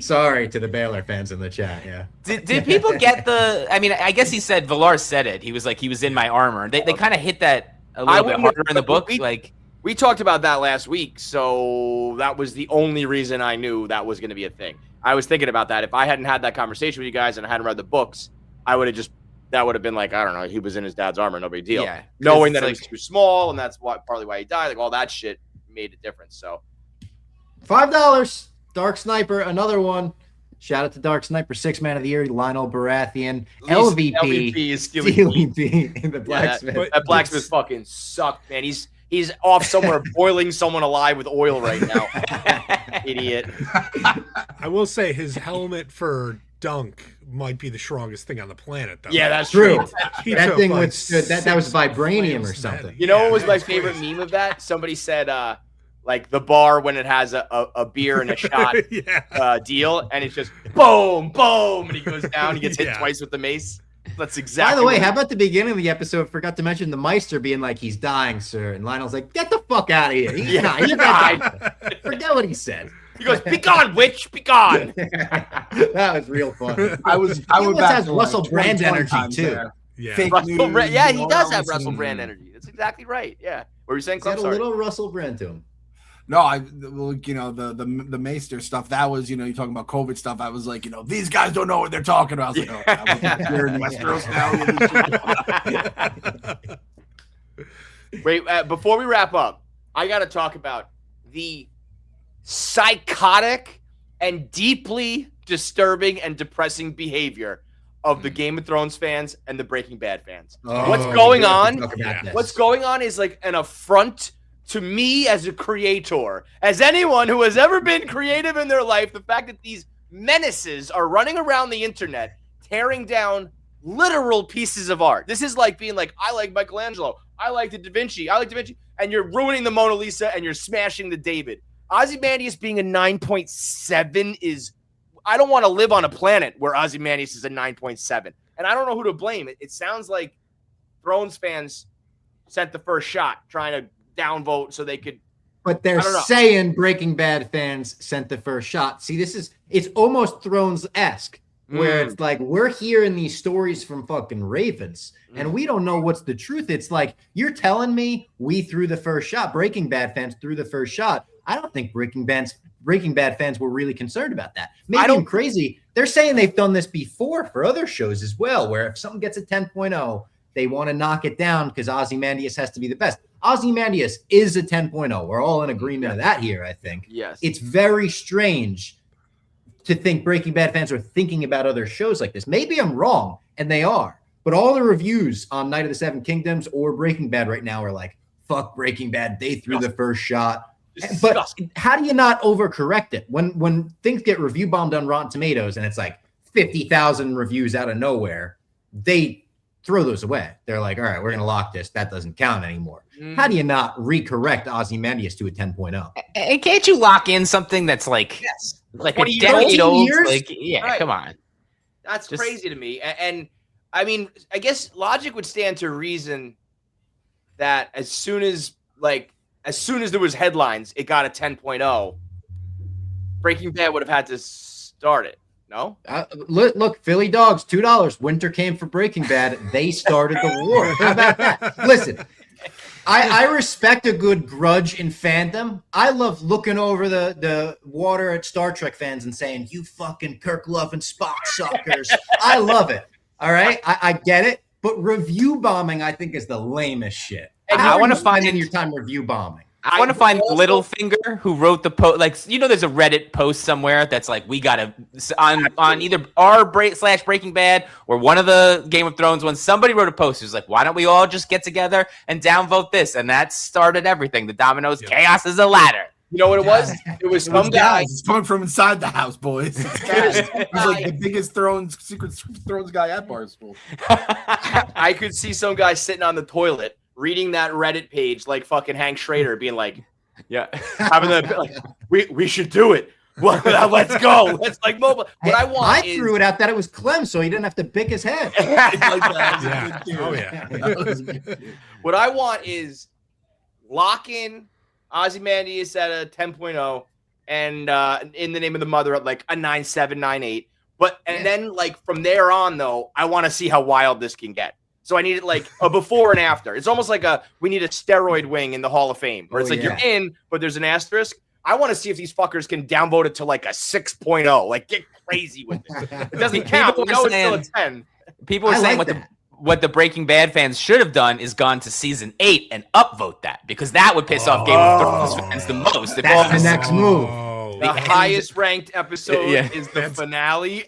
Speaker 2: Sorry to the Baylor fans in the chat. Yeah.
Speaker 5: Did people get the? I mean, I guess he said Villar said it. He was like he was in my armor. They kind of hit that a little bit harder in the book.
Speaker 3: We talked about that last week, so that was the only reason I knew that was going to be a thing. I was thinking about that. If I hadn't had that conversation with you guys and I hadn't read the books, that would have been like, I don't know, he was in his dad's armor, no big deal. Yeah, knowing that it was too small, and that's partly why he died. Like all that shit made a difference. So,
Speaker 2: $5. Dark Sniper, another one. Shout out to Dark Sniper, 6th man of the year, Lionel Baratheon. LVP
Speaker 3: is
Speaker 2: Stealing B in the blacksmith.
Speaker 3: That blacksmith fucking sucked, man. He's off somewhere boiling someone alive with oil right now. Idiot.
Speaker 6: I will say his helmet for Dunk might be the strongest thing on the planet, though.
Speaker 3: Yeah, that's true.
Speaker 2: That thing withstood that was vibranium or something.
Speaker 3: You know what was my favorite meme of that? Somebody said like the bar when it has a beer and a shot deal, and it's just boom, boom, and he goes down, he gets hit twice with the mace. That's exactly.
Speaker 2: By the way, how about the beginning of the episode? Forgot to mention the Meister being like, "He's dying, sir," and Lionel's like, "Get the fuck out of here! He's dying. You're dying." Forget what he said.
Speaker 3: He goes, "Be gone, witch! Be gone!"
Speaker 2: That was real fun.
Speaker 4: I would
Speaker 2: has Russell Brand energy too.
Speaker 4: There.
Speaker 6: Yeah,
Speaker 3: he does have Russell Brand energy. That's exactly right. Yeah, what were you saying?
Speaker 2: He's got a little Russell Brand to him.
Speaker 4: No, the Maester stuff, that was, you're talking about COVID stuff. I was like, these guys don't know what they're talking about. I was like, you're in Westeros now.
Speaker 3: Wait, before we wrap up, I got to talk about the psychotic and deeply disturbing and depressing behavior of the Game of Thrones fans and the Breaking Bad fans. What's going on? What's going on is like an affront to me as a creator, as anyone who has ever been creative in their life. The fact that these menaces are running around the internet, tearing down literal pieces of art. This is like being like, I like Michelangelo, I like Da Vinci, and you're ruining the Mona Lisa and you're smashing the David. Ozymandias being a 9.7 is, I don't want to live on a planet where Ozymandias is a 9.7. And I don't know who to blame. It sounds like Thrones fans sent the first shot trying to downvote so they could.
Speaker 2: But they're saying Breaking Bad fans sent the first shot. See, it's almost Thrones-esque, where it's like we're hearing these stories from fucking ravens, and we don't know what's the truth. It's like, you're telling me we threw the first shot. Breaking Bad fans threw the first shot. I don't think Breaking Bad fans were really concerned about that. Maybe I'm crazy. They're saying they've done this before for other shows as well, where if something gets a 10.0, they want to knock it down because Ozymandias has to be the best. Ozymandias is a 10.0. We're all in agreement of that here, I think.
Speaker 3: Yes.
Speaker 2: It's very strange to think Breaking Bad fans are thinking about other shows like this. Maybe I'm wrong, and they are. But all the reviews on Night of the Seven Kingdoms or Breaking Bad right now are like, fuck Breaking Bad. They threw the first shot. But how do you not overcorrect it? When things get review bombed on Rotten Tomatoes and it's like 50,000 reviews out of nowhere, they throw those away. They're like, all right, we're going to lock this. That doesn't count anymore. How do you not recorrect Ozymandias to a 10.0?
Speaker 5: And can't you lock in something that's like, like a decade old? Like, yeah, come on.
Speaker 3: That's crazy to me. And I mean, I guess logic would stand to reason that as soon as there was headlines, it got a 10.0. Breaking Bad would have had to start it. No?
Speaker 2: Look, Philly Dogs, $2. Winter came for Breaking Bad. They started the war. How about that? Listen, I respect a good grudge in fandom. I love looking over the water at Star Trek fans and saying, you fucking Kirk loving Spock suckers. I love it. All right? I get it. But review bombing, I think, is the lamest shit.
Speaker 5: And I want to find
Speaker 2: in your time review bombing.
Speaker 5: I want to find Littlefinger who wrote the post. Like, there's a Reddit post somewhere that's like, we gotta on either r/Breaking Bad or one of the Game of Thrones ones. Somebody wrote a post who's like, why don't we all just get together and downvote this? And that started everything. The dominoes, chaos is a ladder.
Speaker 3: You know what it was? It was some guy.
Speaker 4: It's coming from inside the house, boys. It was like the biggest Secret Thrones guy at Barstool.
Speaker 3: I could see some guy sitting on the toilet reading that Reddit page like fucking Hank Schrader, being like, having we should do it. Well, let's go. Let's like mobile. What I want
Speaker 2: I threw it out that it was Clem, so he didn't have to bick his head.
Speaker 3: What I want is lock in Ozymandias at a 10.0 and In the Name of the Mother at like a 9.7, 9.8. But then like from there on though, I want to see how wild this can get. So I need it like a before and after. It's almost like we need a steroid wing in the Hall of Fame where it's like you're in, but there's an asterisk. I want to see if these fuckers can downvote it to like a 6.0. Like get crazy with it. It doesn't count. We know it's still a 10.
Speaker 5: People were saying what the Breaking Bad fans should have done is gone to season 8 and upvote that, because that would piss off Game of Thrones fans the most.
Speaker 2: That's the next move.
Speaker 3: The highest ranked episode is the finale.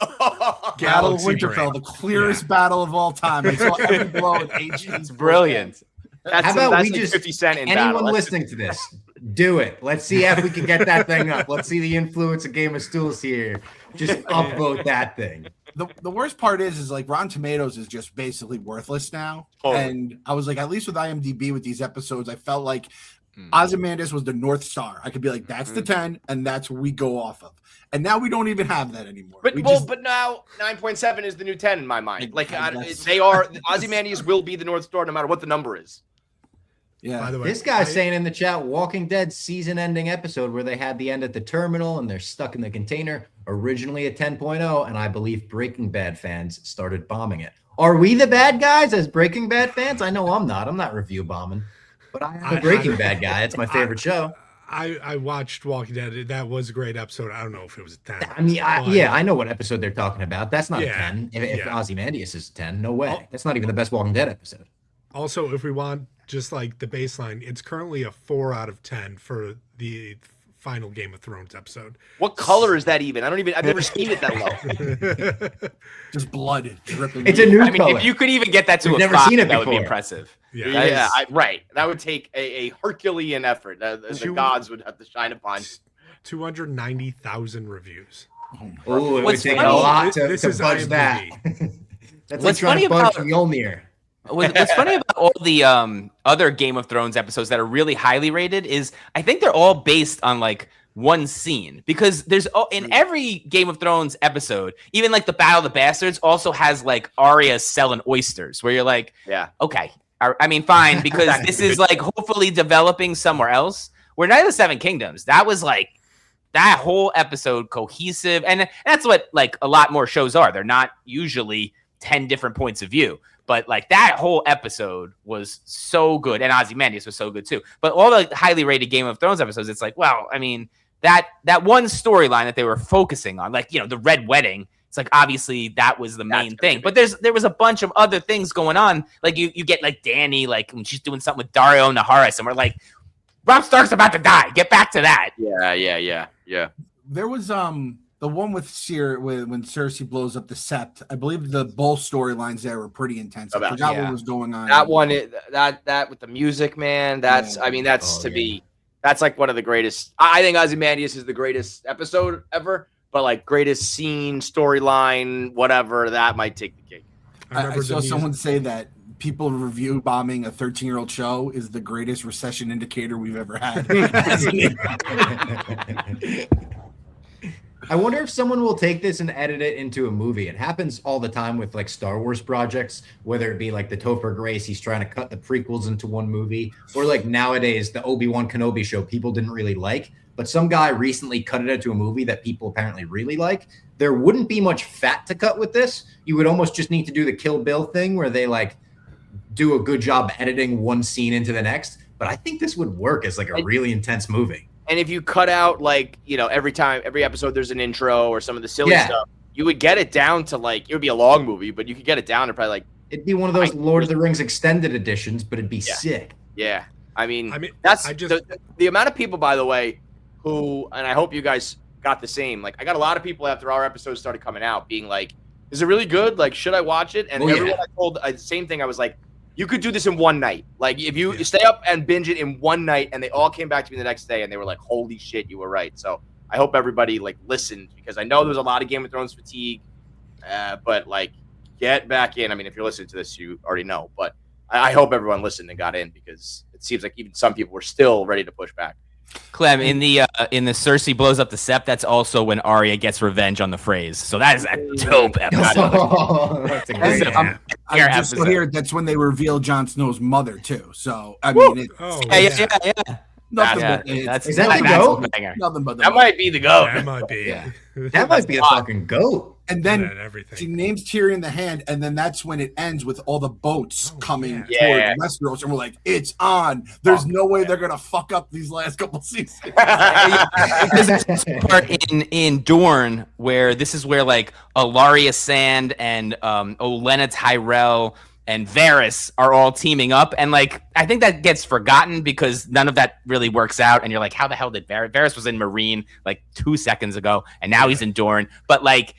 Speaker 4: Battle of Winterfell, the clearest battle of all time. I saw every blow in HD.
Speaker 5: It's brilliant.
Speaker 2: How about we
Speaker 3: like
Speaker 2: just
Speaker 3: 50 Cent in
Speaker 2: anyone
Speaker 3: battle.
Speaker 2: listening to this, do it. Let's see if we can get that thing up. Let's see the influence of Game of Stools here. Just upvote that thing.
Speaker 4: The worst part is like Rotten Tomatoes is just basically worthless now. And I was like, at least with IMDb with these episodes, I felt like Ozymandias was the North Star. I could be like, that's the 10, and that's what we go off of. And now we don't even have that anymore.
Speaker 3: But now 9.7 is the new 10 in my mind. Like they are, Ozymandias will be the North Star no matter what the number is.
Speaker 4: Yeah.
Speaker 6: By the way,
Speaker 2: This guy's saying in the chat, Walking Dead season-ending episode where they had the end at the terminal and they're stuck in the container, originally a 10.0, and I believe Breaking Bad fans started bombing it. Are we the bad guys as Breaking Bad fans? I know I'm not. I'm not review bombing. But I'm a Breaking Bad guy. It's my favorite show.
Speaker 6: I watched Walking Dead. That was a great episode. I don't know if it was a 10.
Speaker 2: I mean, I know what episode they're talking about. That's not a 10. If Ozymandias is a 10, no way. That's not even the best Walking Dead episode.
Speaker 6: Also, if we want just like the baseline, it's currently a 4 out of 10 for the final Game of Thrones episode.
Speaker 3: What color is that even? I've never seen it that low.
Speaker 4: Just blood dripping.
Speaker 2: It's a new
Speaker 5: I mean,
Speaker 2: color.
Speaker 5: if you could even get that to
Speaker 2: We've
Speaker 5: a
Speaker 2: never
Speaker 5: 5,
Speaker 2: seen it
Speaker 5: that would be
Speaker 2: before.
Speaker 5: impressive.
Speaker 3: Right. That would take a Herculean effort. The gods would have to shine upon.
Speaker 6: 290,000 reviews.
Speaker 2: Oh, it would
Speaker 5: What's
Speaker 2: take
Speaker 5: funny-
Speaker 2: a lot to
Speaker 6: This is
Speaker 2: budge
Speaker 6: IMDb.
Speaker 2: that. That's like
Speaker 5: What's
Speaker 2: trying
Speaker 5: funny
Speaker 2: to budge
Speaker 5: about-
Speaker 2: Mjolnir.
Speaker 5: What's funny about all the other Game of Thrones episodes that are really highly rated is I think they're all based on like one scene, because there's in every Game of Thrones episode, even like the Battle of the Bastards also has like Arya selling oysters, where you're like, okay, I mean, fine, because this is like hopefully developing somewhere else. Where Night of the Seven Kingdoms, that was like that whole episode cohesive, and that's what like a lot more shows are. They're not usually 10 different points of view. But like that whole episode was so good, and Ozymandias was so good too. But all the highly rated Game of Thrones episodes, it's like, well, I mean, that one storyline that they were focusing on, like, you know, the Red Wedding, It's like obviously that was the main thing, but there was a bunch of other things going on. Like you get like Dany, like when she's doing something with Dario Naharis, and we're like, Robb Stark's about to die. Get back to that.
Speaker 3: Yeah.
Speaker 4: There was the one with when Cersei blows up the Sept. I believe the both storylines there were pretty intense. I forgot what was going on.
Speaker 3: That one, that with the music, man. That's that's like one of the greatest. I think Ozymandias is the greatest episode ever. But like greatest scene, storyline, whatever, that might take the cake.
Speaker 4: I saw someone say that people review bombing a 13-year-old show is the greatest recession indicator we've ever had.
Speaker 2: I wonder if someone will take this and edit it into a movie. It happens all the time with like Star Wars projects, whether it be like the Topher Grace, he's trying to cut the prequels into one movie, or like nowadays the Obi-Wan Kenobi show people didn't really like, but some guy recently cut it into a movie that people apparently really like. There wouldn't be much fat to cut with this. You would almost just need to do the Kill Bill thing where they like do a good job editing one scene into the next. But I think this would work as like a really intense movie.
Speaker 3: And if you cut out like, every episode there's an intro or some of the silly stuff, you would get it down to like, it would be a long movie, but you could get it down to probably like.
Speaker 2: It'd be one of those Lord of the Rings extended editions, but it'd be sick.
Speaker 3: Yeah. I mean that's the amount of people, by the way, who, and I hope you guys got the same, like I got a lot of people after our episodes started coming out being like, is it really good? Like, should I watch it? And everyone I told the same thing. I was like, you could do this in one night. Like if you stay up and binge it in one night, and they all came back to me the next day and they were like, holy shit, you were right. So I hope everybody like listened, because I know there's a lot of Game of Thrones fatigue, but like get back in. I mean, if you're listening to this, you already know, but I hope everyone listened and got in, because it seems like even some people were still ready to push back.
Speaker 5: Clem, in the Cersei blows up the Sept, that's also when Arya gets revenge on the Phrase. So that is a dope episode.
Speaker 2: That's a great
Speaker 4: I just hear that's when they reveal Jon Snow's mother too. So I mean,
Speaker 5: yeah.
Speaker 4: Nothing
Speaker 2: Is that the goat?
Speaker 4: Nothing but
Speaker 3: that might be the goat.
Speaker 6: That might be.
Speaker 2: Yeah. That might be a fucking goat.
Speaker 4: And then
Speaker 6: everything.
Speaker 4: she names Tyrion the Hand, and then that's when it ends with all the boats coming toward Westeros, and we're like, it's on. There's no way they're gonna fuck up these last couple seasons.
Speaker 5: There's a part in Dorne where this is where like Alaria Sand and Olenna Tyrell and Varys are all teaming up, and like I think that gets forgotten because none of that really works out, and you're like, how the hell did Varys was in Marine like 2 seconds ago, and now he's in Dorne, but like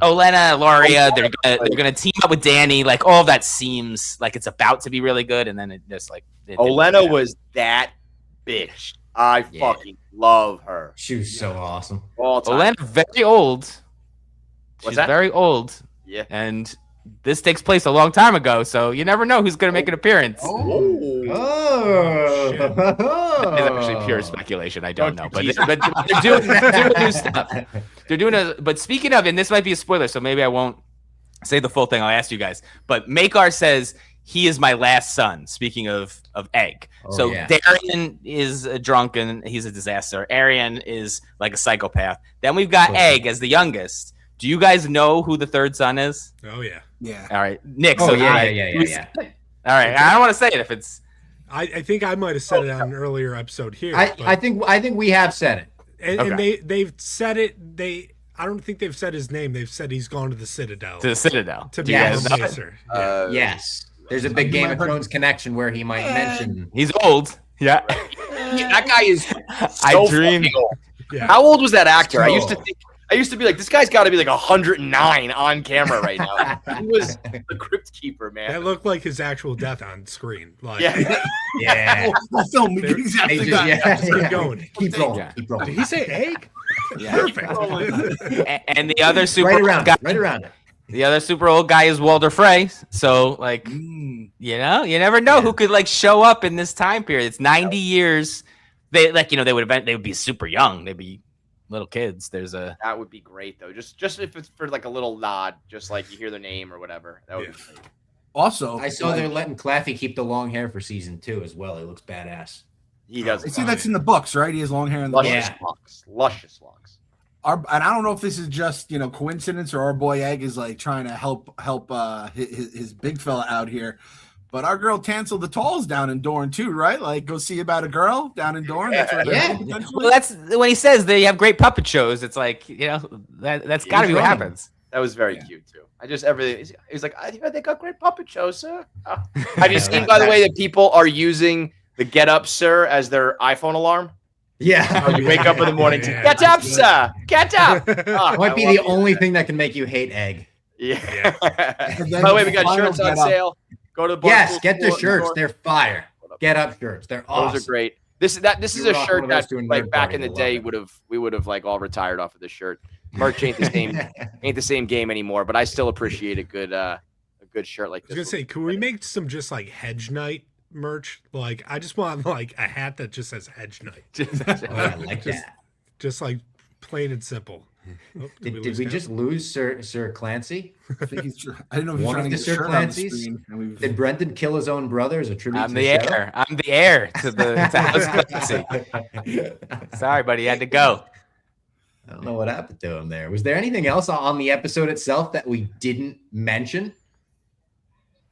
Speaker 5: Olenna, Alaria, they're gonna team up with Dany, like all of that seems like it's about to be really good, and then it just like
Speaker 3: Olenna was that bitch. I fucking love her.
Speaker 2: She was so awesome.
Speaker 5: Olenna very old. She's very old.
Speaker 3: Yeah,
Speaker 5: and this takes place a long time ago, so you never know who's going to make an appearance. It's actually pure speculation. I don't know, but they're doing new stuff. They're doing but speaking of, and this might be a spoiler, so maybe I won't say the full thing. I'll ask you guys. But Maekar says he is my last son. Speaking of Egg, Darren is a drunk and he's a disaster. Arian is like a psychopath. Then we've got Egg as the youngest. Do you guys know who the third son is?
Speaker 6: Oh yeah.
Speaker 4: Yeah.
Speaker 5: All right, Nick.
Speaker 2: Oh,
Speaker 5: so
Speaker 2: yeah.
Speaker 5: All right, I don't want to say it if it's.
Speaker 6: I think I might have said it on an earlier episode here.
Speaker 2: I think we have said it,
Speaker 6: and they've said it. I don't think they've said his name. They've said he's gone to the Citadel.
Speaker 5: To the Citadel.
Speaker 6: To be a maester.
Speaker 2: Yes. There's a big Game of Thrones connection where he might mention.
Speaker 5: He's old. Yeah.
Speaker 3: That guy is.
Speaker 5: I dream.
Speaker 3: Old.
Speaker 6: Yeah.
Speaker 3: How old was that actor? I used to be like, this guy's got to be like 109 on camera right now. He was the Crypt Keeper, man.
Speaker 6: That looked like his actual death on screen. Like,
Speaker 2: Yeah.
Speaker 4: We'll film. We can exactly
Speaker 6: keep going.
Speaker 2: Keep rolling.
Speaker 5: Yeah.
Speaker 2: Keep rolling.
Speaker 6: Did he say egg?
Speaker 5: Yeah.
Speaker 6: Perfect.
Speaker 5: And the other super
Speaker 2: right around it.
Speaker 5: The other super old guy is Walder Frey. So like, you never know who could like show up in this time period. It's 90 years. They would be super young. They'd be little kids.
Speaker 3: That would be great though. Just if it's for like a little nod, just like you hear their name or whatever. That would be great.
Speaker 4: Also,
Speaker 2: I saw they're letting Claffy keep the long hair for season 2 as well. It looks badass.
Speaker 3: He does.
Speaker 4: I see that's in the books, right? He has long hair in the
Speaker 3: luscious
Speaker 4: books.
Speaker 3: Luscious locks.
Speaker 4: And I don't know if this is just coincidence or our boy Egg is like trying to help his big fella out here. But our girl Tansel the Tall is down in Dorne too, right? Like, go see about a girl down in Dorne. That's
Speaker 5: Well, that's when he says they have great puppet shows. It's like that's got to be what happens.
Speaker 3: That was very cute too. I just everything. He's like, I think a great puppet show, sir. Have you seen, by the way, that people are using the "Get Up, Sir" as their iPhone alarm?
Speaker 2: Yeah.
Speaker 3: You wake up in the morning, get up, sir, get up.
Speaker 2: Might be the only thing that can make you hate egg.
Speaker 3: Yeah. By the way, we got shirts on sale. Go to the
Speaker 2: Yes, get the shirts. They're fire. Get up shirts. They're awesome.
Speaker 3: Those are great. This is a shirt that like back in the day we would have like all retired off of this shirt. Merch ain't the same game anymore, but I still appreciate a good shirt like this.
Speaker 6: I was gonna say, can we make some just like Hedge Knight merch? Like, I just want like a hat that just says Hedge Knight.
Speaker 2: I like that.
Speaker 6: Just like plain and simple. Oh,
Speaker 2: did we just lose Sir Clancy?
Speaker 4: I think I don't know if he's
Speaker 2: One
Speaker 4: trying
Speaker 2: of
Speaker 4: to
Speaker 2: the
Speaker 4: get
Speaker 2: Sir
Speaker 4: shirt on the
Speaker 2: Clancy's?
Speaker 4: screen.
Speaker 2: Did Brendan kill his own brother as a tribute
Speaker 5: I'm
Speaker 2: to
Speaker 5: the heir. I'm the heir to House Clancy. Sorry, buddy, you had to go.
Speaker 2: I don't know what happened to him there. Was there anything else on the episode itself that we didn't mention?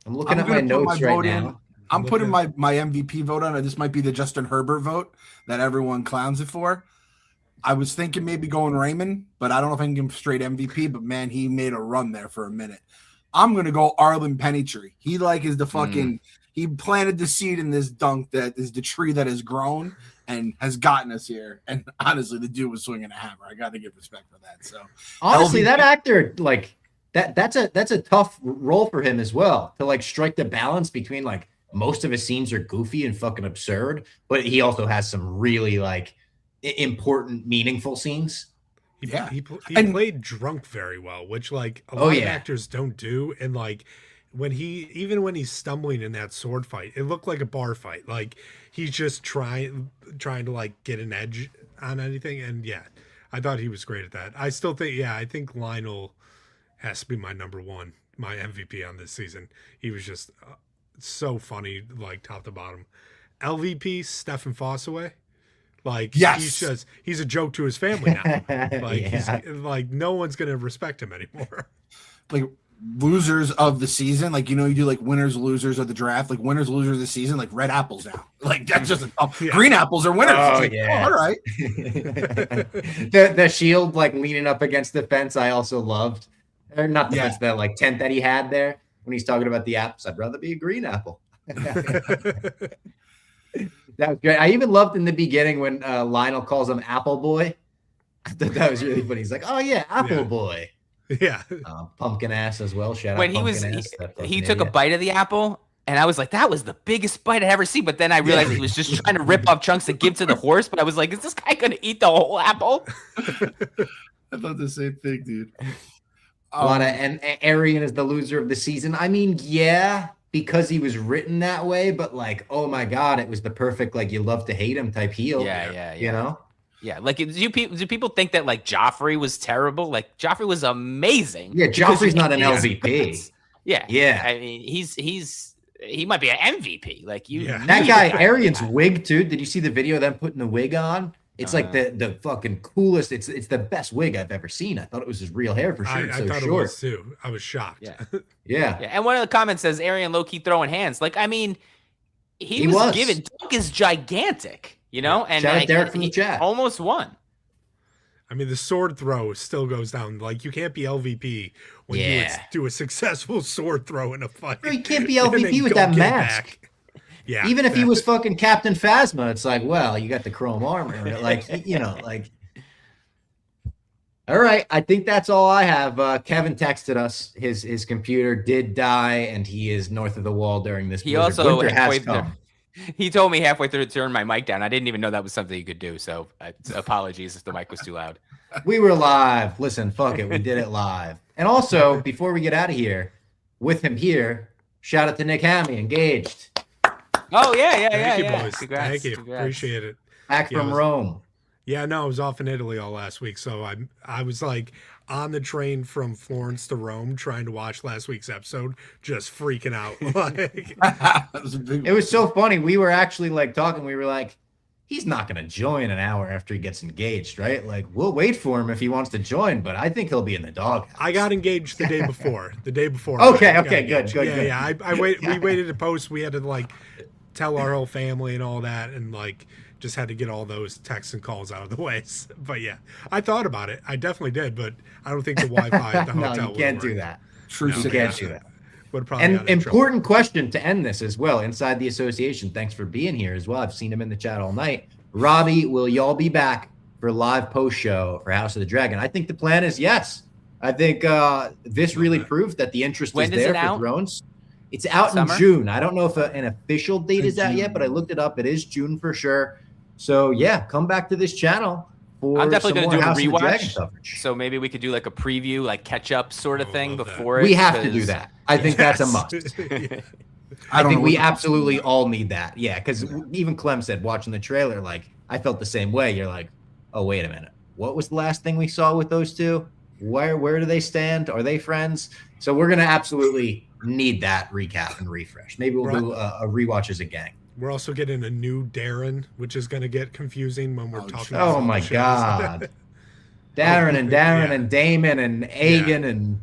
Speaker 2: I'm looking at my notes right now.
Speaker 4: I'm putting my MVP vote on it. This might be the Justin Herbert vote that everyone clowns it for. I was thinking maybe going Raymond, but I don't know if I can give him straight MVP. But man, he made a run there for a minute. I'm gonna go Arlen Pennytree. He like is the fucking. He planted the seed in this dunk that is the tree that has grown and has gotten us here. And honestly, the dude was swinging a hammer. I got to give respect for that. So
Speaker 2: honestly, that actor like that's a tough role for him as well to like strike the balance between like most of his scenes are goofy and fucking absurd, but he also has some really like important, meaningful scenes.
Speaker 6: He played drunk very well, which like a lot of actors don't do. And like when he's stumbling in that sword fight, it looked like a bar fight. Like he's just trying to like get an edge on anything. And yeah, I thought he was great at that. I still think, I think Lionel has to be my number one, my MVP on this season. He was just so funny, like top to bottom. LVP, Stefan Fossaway. Like he's a joke to his family now. Like he's like no one's gonna respect him anymore.
Speaker 4: Like losers of the season, like you do like winners, losers of the draft, like winners, losers of the season, like red apples now. Like that's just green apples are winners.
Speaker 2: Oh,
Speaker 4: like, all right.
Speaker 2: the shield like leaning up against the fence, I also loved. Or not the fence, the like tent that he had there when he's talking about the apples. I'd rather be a green apple. That was great. I even loved in the beginning when Lionel calls him Apple Boy. I thought that was really funny. He's like, "Oh yeah, Apple Boy."
Speaker 6: Yeah.
Speaker 2: Pumpkin ass as well. Shout out
Speaker 5: when he took a bite of the apple, and I was like, "That was the biggest bite I ever seen." But then I realized he was just trying to rip off chunks to give to the horse. But I was like, "Is this guy gonna eat the whole apple?"
Speaker 4: I thought the same thing, dude.
Speaker 2: And Arian is the loser of the season. I mean, yeah. Because he was written that way, but like, oh my god, it was the perfect like you love to hate him type heel.
Speaker 5: Yeah.
Speaker 2: You know?
Speaker 5: Yeah, like do people think that like Joffrey was terrible? Like Joffrey was amazing.
Speaker 2: Yeah, Joffrey's not an LVP.
Speaker 5: Yeah. I mean, he might be an MVP. Like
Speaker 2: that guy Arian's wig too. Did you see the video of them putting the wig on? It's like the fucking coolest. It's the best wig I've ever seen. I thought it was his real hair for sure.
Speaker 6: I thought it was too. I was shocked.
Speaker 2: Yeah.
Speaker 5: And one of the comments says Arian low key throwing hands. Like I mean, he was given. Dunk is gigantic, and
Speaker 2: shout out Derek from the chat.
Speaker 5: Almost won.
Speaker 6: I mean, the sword throw still goes down. Like you can't be LVP when you do a successful sword throw in a fight.
Speaker 2: Bro, you can't be LVP with that mask.
Speaker 6: Yeah.
Speaker 2: Even if he was fucking Captain Phasma, it's like, well, you got the chrome armor. Like, like. All right. I think that's all I have. Kevin texted us. His computer did die, and he is north of the wall during this.
Speaker 5: He also he told me halfway through to turn my mic down. I didn't even know that was something you could do. So apologies if the mic was too loud.
Speaker 2: We were live. Listen, fuck it. We did it live. And also, before we get out of here, with him here, shout out to Nick Hammy, engaged.
Speaker 5: Oh, yeah.
Speaker 6: Thank you, boys.
Speaker 5: Congrats.
Speaker 6: Thank you.
Speaker 5: Congrats.
Speaker 6: Appreciate it.
Speaker 2: Back from Rome.
Speaker 6: Yeah, no, I was off in Italy all last week. So I was like on the train from Florence to Rome trying to watch last week's episode, just freaking out.
Speaker 2: It was so funny. We were actually like talking. We were like, he's not going to join an hour after he gets engaged, right? Like, we'll wait for him if he wants to join, but I think he'll be in the doghouse.
Speaker 6: I got engaged the day before.
Speaker 2: Okay, good.
Speaker 6: Yeah. We waited to post. We had to like tell our whole family and all that, and like Just had to get all those texts and calls out of the way. But yeah, I thought about it. I definitely did, but I don't think the Wi-Fi at the hotel
Speaker 2: No, you
Speaker 6: would
Speaker 2: can't
Speaker 6: work.
Speaker 2: do that.
Speaker 4: True,
Speaker 2: You can't do that.
Speaker 6: Would probably
Speaker 2: And
Speaker 6: got in trouble.
Speaker 2: important question to end this as well. Inside the association, thanks for being here as well. I've seen him in the chat all night. Robbie, will y'all be back for live post show for House of the Dragon? I think the plan is yes. I think this really proved that the interest
Speaker 5: When
Speaker 2: is
Speaker 5: is
Speaker 2: there
Speaker 5: it
Speaker 2: for
Speaker 5: out?
Speaker 2: Thrones. It's out
Speaker 5: Summer?
Speaker 2: in June. I don't know if an official date is out
Speaker 4: June.
Speaker 2: yet, but I looked it up. It is June for sure. So yeah, come back to this channel for
Speaker 5: I'm definitely
Speaker 2: some
Speaker 5: going to
Speaker 2: more
Speaker 5: do a
Speaker 2: House of the Dragon
Speaker 5: rewatch.
Speaker 2: coverage.
Speaker 5: So maybe we could do like a preview, like catch up sort of
Speaker 6: Oh,
Speaker 5: thing
Speaker 6: love that.
Speaker 5: before it.
Speaker 2: We have to do
Speaker 5: because-
Speaker 2: that. I think that's a must. I think we absolutely all need that. Yeah, because even Clem said watching the trailer, like I felt the same way. You're like, oh wait a minute, what was the last thing we saw with those two? Where do they stand? Are they friends? So we're gonna absolutely need that recap and refresh. Maybe we'll do a rewatch as a gang.
Speaker 6: We're also getting a new Darren, which is going to get confusing when we're talking.
Speaker 2: Oh
Speaker 6: about
Speaker 2: my
Speaker 6: the shows.
Speaker 2: God, Darren and
Speaker 6: Yeah.
Speaker 2: and Damon and Aegon and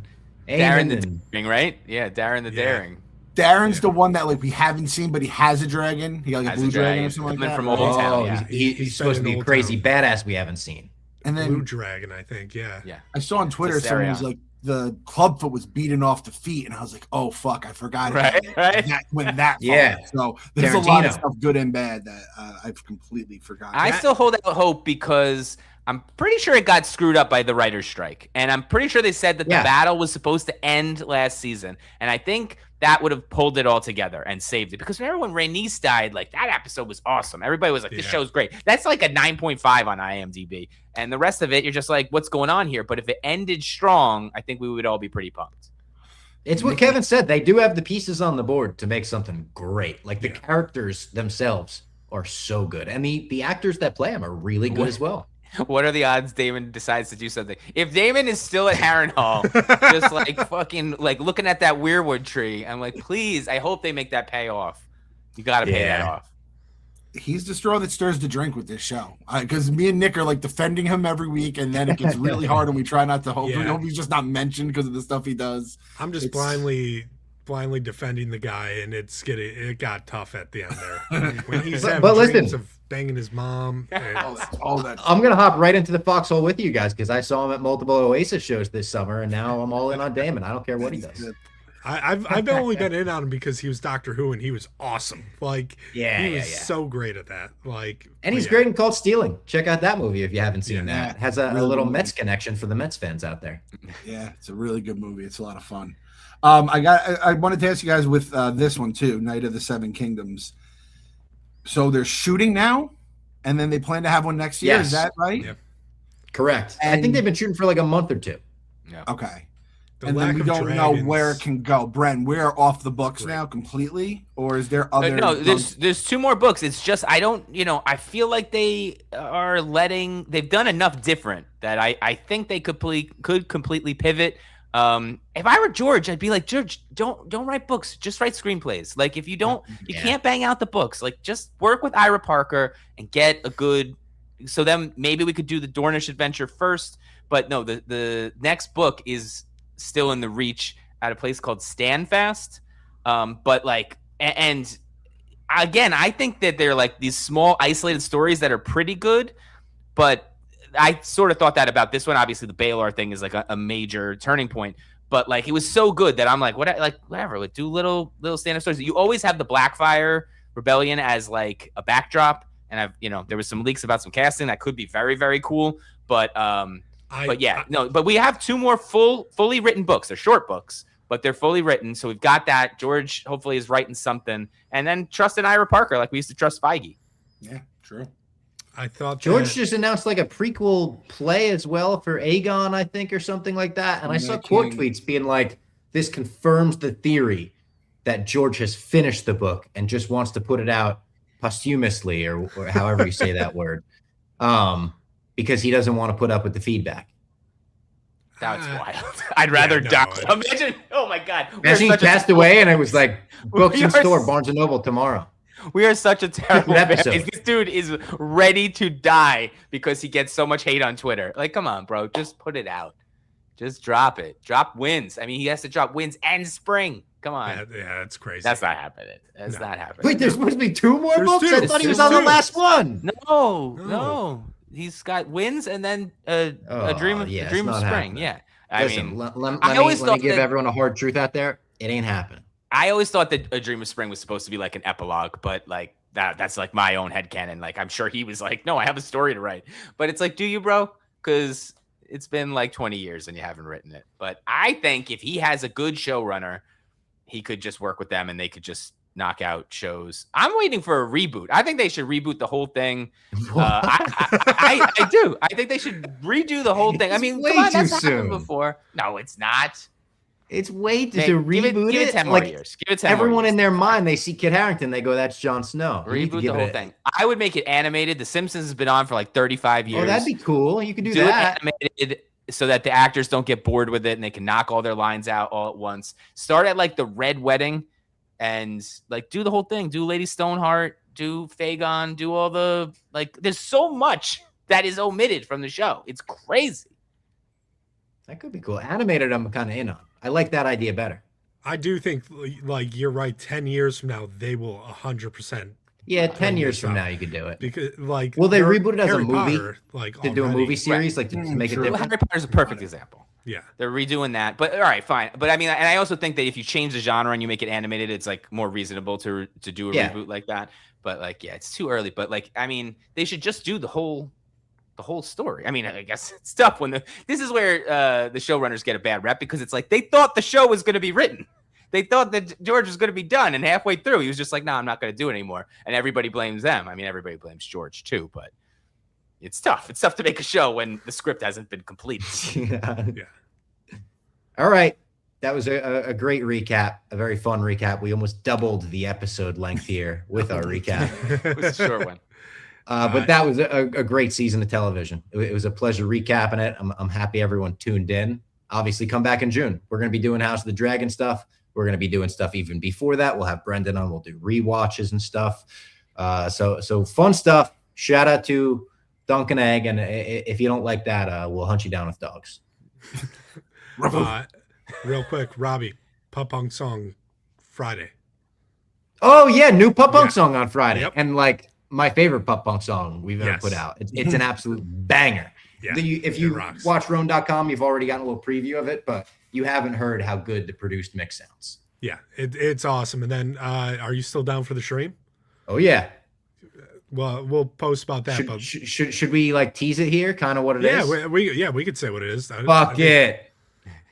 Speaker 5: Darren
Speaker 2: Aemon
Speaker 5: the
Speaker 2: and
Speaker 5: Daring, right? Yeah, Darren the
Speaker 6: Yeah.
Speaker 5: Daring.
Speaker 4: Darren's the one that like we haven't seen, but he has a dragon. He got like a
Speaker 5: Has
Speaker 4: blue
Speaker 5: a
Speaker 4: dragon or
Speaker 5: dragon.
Speaker 4: something like
Speaker 5: Coming
Speaker 4: that.
Speaker 5: from
Speaker 4: right?
Speaker 5: Old Town,
Speaker 2: oh,
Speaker 5: yeah.
Speaker 2: he's
Speaker 6: He's
Speaker 2: supposed to
Speaker 6: been
Speaker 2: be
Speaker 6: in
Speaker 2: a crazy
Speaker 6: Old
Speaker 2: badass we haven't seen.
Speaker 4: And
Speaker 6: Blue
Speaker 4: then
Speaker 6: Dragon, I think. Yeah.
Speaker 5: Yeah.
Speaker 4: I saw on Twitter someone was
Speaker 5: Viserion.
Speaker 4: like the clubfoot was beating off the feet, and I was like, oh fuck, I forgot.
Speaker 5: Right, right.
Speaker 4: When that
Speaker 2: Yeah.
Speaker 4: followed. So there's a lot of
Speaker 2: Tarantino.
Speaker 4: stuff good and bad that I've completely forgotten.
Speaker 5: I still hold out hope because I'm pretty sure it got screwed up by the writer's strike. And I'm pretty sure they said that
Speaker 2: Yeah.
Speaker 5: the battle was supposed to end last season. And I think that would have pulled it all together and saved it. Because remember when Rhaenys died, like that episode was awesome. Everybody was like, this
Speaker 6: Yeah.
Speaker 5: show's great. That's like a 9.5 on IMDb. And the rest of it, you're just like, what's going on here? But if it ended strong, I think we would all be pretty pumped.
Speaker 2: It's what Kevin said. They do have the pieces on the board to make something great. Like the characters themselves are so good. And the actors that play them are really good as well.
Speaker 5: What are the odds Damon decides to do something? If Damon is still at Harrenhal, just like fucking like looking at that weirwood tree, I'm like, please, I hope they make that pay off. You got to pay that
Speaker 2: Yeah.
Speaker 5: off.
Speaker 4: He's the straw that stirs the drink with this show. Because me and Nick are like defending him every week, and then it gets really hard, and we try not to hope.
Speaker 6: Yeah.
Speaker 4: We hope he's just not mentioned because of the stuff he does.
Speaker 6: I'm just
Speaker 4: It's-
Speaker 6: blindly defending the guy, and it got tough at the end there. When he's
Speaker 2: But
Speaker 6: having
Speaker 2: listen.
Speaker 6: dreams of banging his mom.
Speaker 4: All that.
Speaker 2: I'm going to hop right into the foxhole with you guys because I saw him at multiple Oasis shows this summer, and now I'm all in on Damon. I don't care what he does.
Speaker 6: I've only been in on him because he was Doctor Who and he was awesome. Like
Speaker 2: Yeah,
Speaker 6: he
Speaker 2: yeah,
Speaker 6: was
Speaker 2: yeah.
Speaker 6: so great at that. Like
Speaker 2: And he's
Speaker 6: yeah.
Speaker 2: great in Called Stealing. Check out that movie if you haven't seen
Speaker 6: Yeah.
Speaker 2: that. It has a
Speaker 4: Really
Speaker 2: little
Speaker 4: good
Speaker 2: Mets connection for the Mets fans out there.
Speaker 4: Yeah, it's a really good movie. It's a lot of fun. I wanted to ask you guys with this one too, Night of the Seven Kingdoms. So they're shooting now, and then they plan to have one next year.
Speaker 2: Yes.
Speaker 4: Is that right?
Speaker 6: Yep.
Speaker 2: Correct. I
Speaker 4: And-
Speaker 2: think they've been shooting for like a month or two.
Speaker 4: Okay.
Speaker 6: The
Speaker 4: And then
Speaker 6: lack
Speaker 4: we
Speaker 6: of
Speaker 4: don't know
Speaker 6: dragons-
Speaker 4: where it can go. Bren, we're off the books
Speaker 6: Right.
Speaker 4: now completely, or is there other?
Speaker 5: No, there's two more books. It's just I don't, I feel like they've done enough different that I think they could completely pivot. If I were George, I'd be like, George, don't write books, just write screenplays. Like if you don't, you can't bang out the books. Like just work with Ira Parker and get a good. So then maybe we could do the Dornish adventure first. But no, the next book is still in the reach at a place called Standfast. But like, and again, I think that they're like these small isolated stories that are pretty good, but I sort of thought that about this one. Obviously the Baelor thing is like a major turning point, but like, it was so good that I'm like, whatever, like do little stand-up stories. You always have the Blackfire Rebellion as like a backdrop. And there was some leaks about some casting that could be very, very cool. But but we have two more fully written books. They're short books, but they're fully written. So we've got that. George hopefully is writing something, and then trust in Ira Parker like we used to trust Feige.
Speaker 4: Yeah, true.
Speaker 6: I thought
Speaker 2: George
Speaker 6: that,
Speaker 2: just announced like a prequel play as well for Aegon, I think, or something like that. And I saw
Speaker 4: Night
Speaker 2: quote
Speaker 4: King.
Speaker 2: tweets being like, this confirms the theory that George has finished the book and just wants to put it out posthumously or however you say that word. Because he doesn't want to put up with the feedback.
Speaker 5: That's wild. I'd rather
Speaker 6: no,
Speaker 5: die.
Speaker 6: I-
Speaker 5: Imagine, oh my God.
Speaker 2: Imagine he passed away and it was like books
Speaker 5: We
Speaker 2: in
Speaker 5: are
Speaker 2: store,
Speaker 5: s-
Speaker 2: Barnes & Noble tomorrow.
Speaker 5: We are such a terrible
Speaker 2: Good
Speaker 5: fan.
Speaker 2: episode.
Speaker 5: This dude is ready to die because he gets so much hate on Twitter. Like, come on, bro. Just put it out. Just drop it. Drop wins. I mean, he has to drop wins and spring. Come on.
Speaker 6: Yeah, it's crazy.
Speaker 5: That's not happening. That's not happening.
Speaker 2: Wait, there's supposed to be 2 more
Speaker 6: There's
Speaker 2: books?
Speaker 6: 2.
Speaker 2: I thought he was
Speaker 6: There's
Speaker 2: on the
Speaker 6: 2.
Speaker 2: last one.
Speaker 5: No. He's got Winds and then a Dream of Spring.
Speaker 2: Happening.
Speaker 5: Yeah.
Speaker 2: Listen, let me give everyone a hard truth out there. It ain't happening.
Speaker 5: I always thought that A Dream of Spring was supposed to be like an epilogue, but like that's like my own headcanon. Like I'm sure he was like, no, I have a story to write. But it's like, do you, bro? Because it's been like 20 years and you haven't written it. But I think if he has a good showrunner, he could just work with them and they could just knock out shows. I'm waiting for a reboot. I think they should reboot the whole thing. I do. I think they should redo the whole thing. I mean,
Speaker 2: way
Speaker 5: come on,
Speaker 2: too
Speaker 5: that's
Speaker 2: soon.
Speaker 5: happened before. No, it's not.
Speaker 2: It's way to
Speaker 5: Give
Speaker 2: reboot
Speaker 5: it 10 more years. Give it 10
Speaker 2: everyone
Speaker 5: more years.
Speaker 2: in their mind, they see Kit Harington, they go, that's Jon Snow.
Speaker 5: Reboot the whole thing. I would make it animated. The Simpsons has been on for like 35 years.
Speaker 2: Oh, that'd be cool. You could do
Speaker 5: it
Speaker 2: that.
Speaker 5: animated so that the actors don't get bored with it and they can knock all their lines out all at once. Start at like the Red Wedding and like do the whole thing. Do Lady Stoneheart, do Fagin, do all the like. There's so much that is omitted from the show. It's crazy.
Speaker 2: That could be cool. Animated, I'm kind of in on. I like that idea better.
Speaker 6: I do think, like, you're right. 10 years from now, they will 100%.
Speaker 2: Yeah, 10 years from now, you could do it.
Speaker 6: Because, like,
Speaker 2: will they reboot it as
Speaker 6: Harry
Speaker 2: a movie?
Speaker 6: Potter, like,
Speaker 2: to do a movie series, like to make it different?
Speaker 5: Harry Potter's a perfect example.
Speaker 6: Yeah,
Speaker 5: they're redoing that. But all right, fine. But I mean, and I also think that if you change the genre and you make it animated, it's like more reasonable to do a reboot like that. But like, yeah, it's too early. But like, I mean, they should just do the whole story. I mean, I guess it's tough when this is where the showrunners get a bad rep because it's like they thought the show was going to be written. They thought that George was going to be done, and halfway through, he was just like, "No, I'm not going to do it anymore." And everybody blames them. I mean, everybody blames George too, but it's tough. It's tough to make a show when the script hasn't been completed.
Speaker 6: yeah.
Speaker 2: All right, that was a great recap, a very fun recap. We almost doubled the episode length here with our recap.
Speaker 5: It was a short one.
Speaker 2: But that was a great season of television. It was a pleasure recapping it. I'm happy everyone tuned in. Obviously, come back in June. We're going to be doing House of the Dragon stuff. We're going to be doing stuff even before that. We'll have Brendan on. We'll do rewatches and stuff. So fun stuff. Shout out to Duncan Egg. And if you don't like that, we'll hunt you down with dogs.
Speaker 6: Real quick, Robbie, Pup Punk song Friday.
Speaker 2: Oh, yeah. New Pup Punk song on Friday.
Speaker 6: Yep.
Speaker 2: And like my favorite Pup Punk song we've ever put out. It's an absolute banger.
Speaker 6: Yeah,
Speaker 2: if you watch Roan.com, you've already gotten a little preview of it, but you haven't heard how good the produced mix sounds.
Speaker 6: Yeah, it's awesome. And then are you still down for the stream?
Speaker 2: Oh, yeah.
Speaker 6: Well, we'll post about that.
Speaker 2: Should we like tease it here? Kind of what it is?
Speaker 6: We could say what it is.
Speaker 2: Fuck it.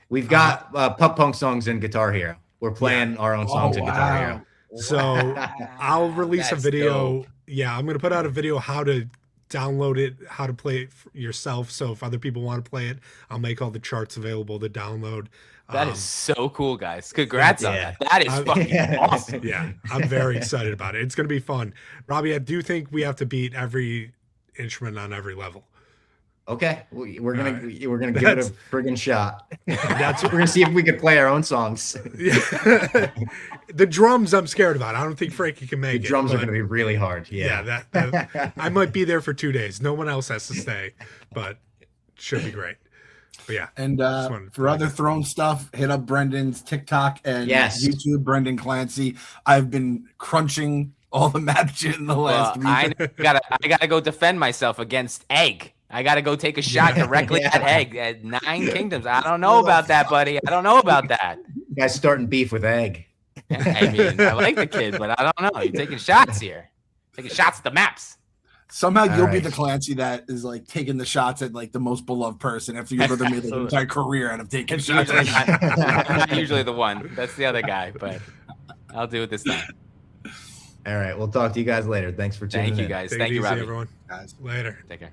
Speaker 2: We've got Pup Punk songs in Guitar Hero. We're playing our own songs in Guitar Hero.
Speaker 6: So I'll release a video. Dope. Yeah, I'm going to put out a video how to download it, how to play it yourself. So if other people want to play it, I'll make all the charts available to download.
Speaker 5: That is so cool, guys. Congrats on that. That is fucking awesome.
Speaker 6: Yeah, I'm very excited about it. It's going to be fun. Robbie, I do think we have to beat every instrument on every level.
Speaker 2: Okay, we're gonna give it a friggin' shot. We're gonna see if we can play our own songs.
Speaker 6: The drums, I'm scared about. I don't think Frankie can make it.
Speaker 2: The drums are gonna be really hard.
Speaker 6: Yeah, that I might be there for 2 days. No one else has to stay, but it should be great. But yeah,
Speaker 4: and for other Throne stuff, hit up Brendan's TikTok and YouTube, Brendan Clancy. I've been crunching all the map shit in the last week.
Speaker 5: I gotta go defend myself against Egg. I got to go take a shot directly at Egg at 9 Kingdoms. I don't know about that, buddy. I don't know about that.
Speaker 2: You guys starting beef with Egg.
Speaker 5: I mean, I like the kid, but I don't know. You're taking shots here. Taking shots at the maps.
Speaker 4: Somehow you'll be the Clancy that is like taking the shots at like the most beloved person after your brother made an entire career out of taking shots.
Speaker 5: I'm not usually the one. That's the other guy, but I'll do it this time.
Speaker 2: All right. We'll talk to you guys later. Thanks for tuning in.
Speaker 5: Thank you, guys.
Speaker 6: Take
Speaker 5: Thank you,
Speaker 6: easy,
Speaker 5: Robbie.
Speaker 6: Everyone.
Speaker 4: Guys.
Speaker 6: Later.
Speaker 5: Take care.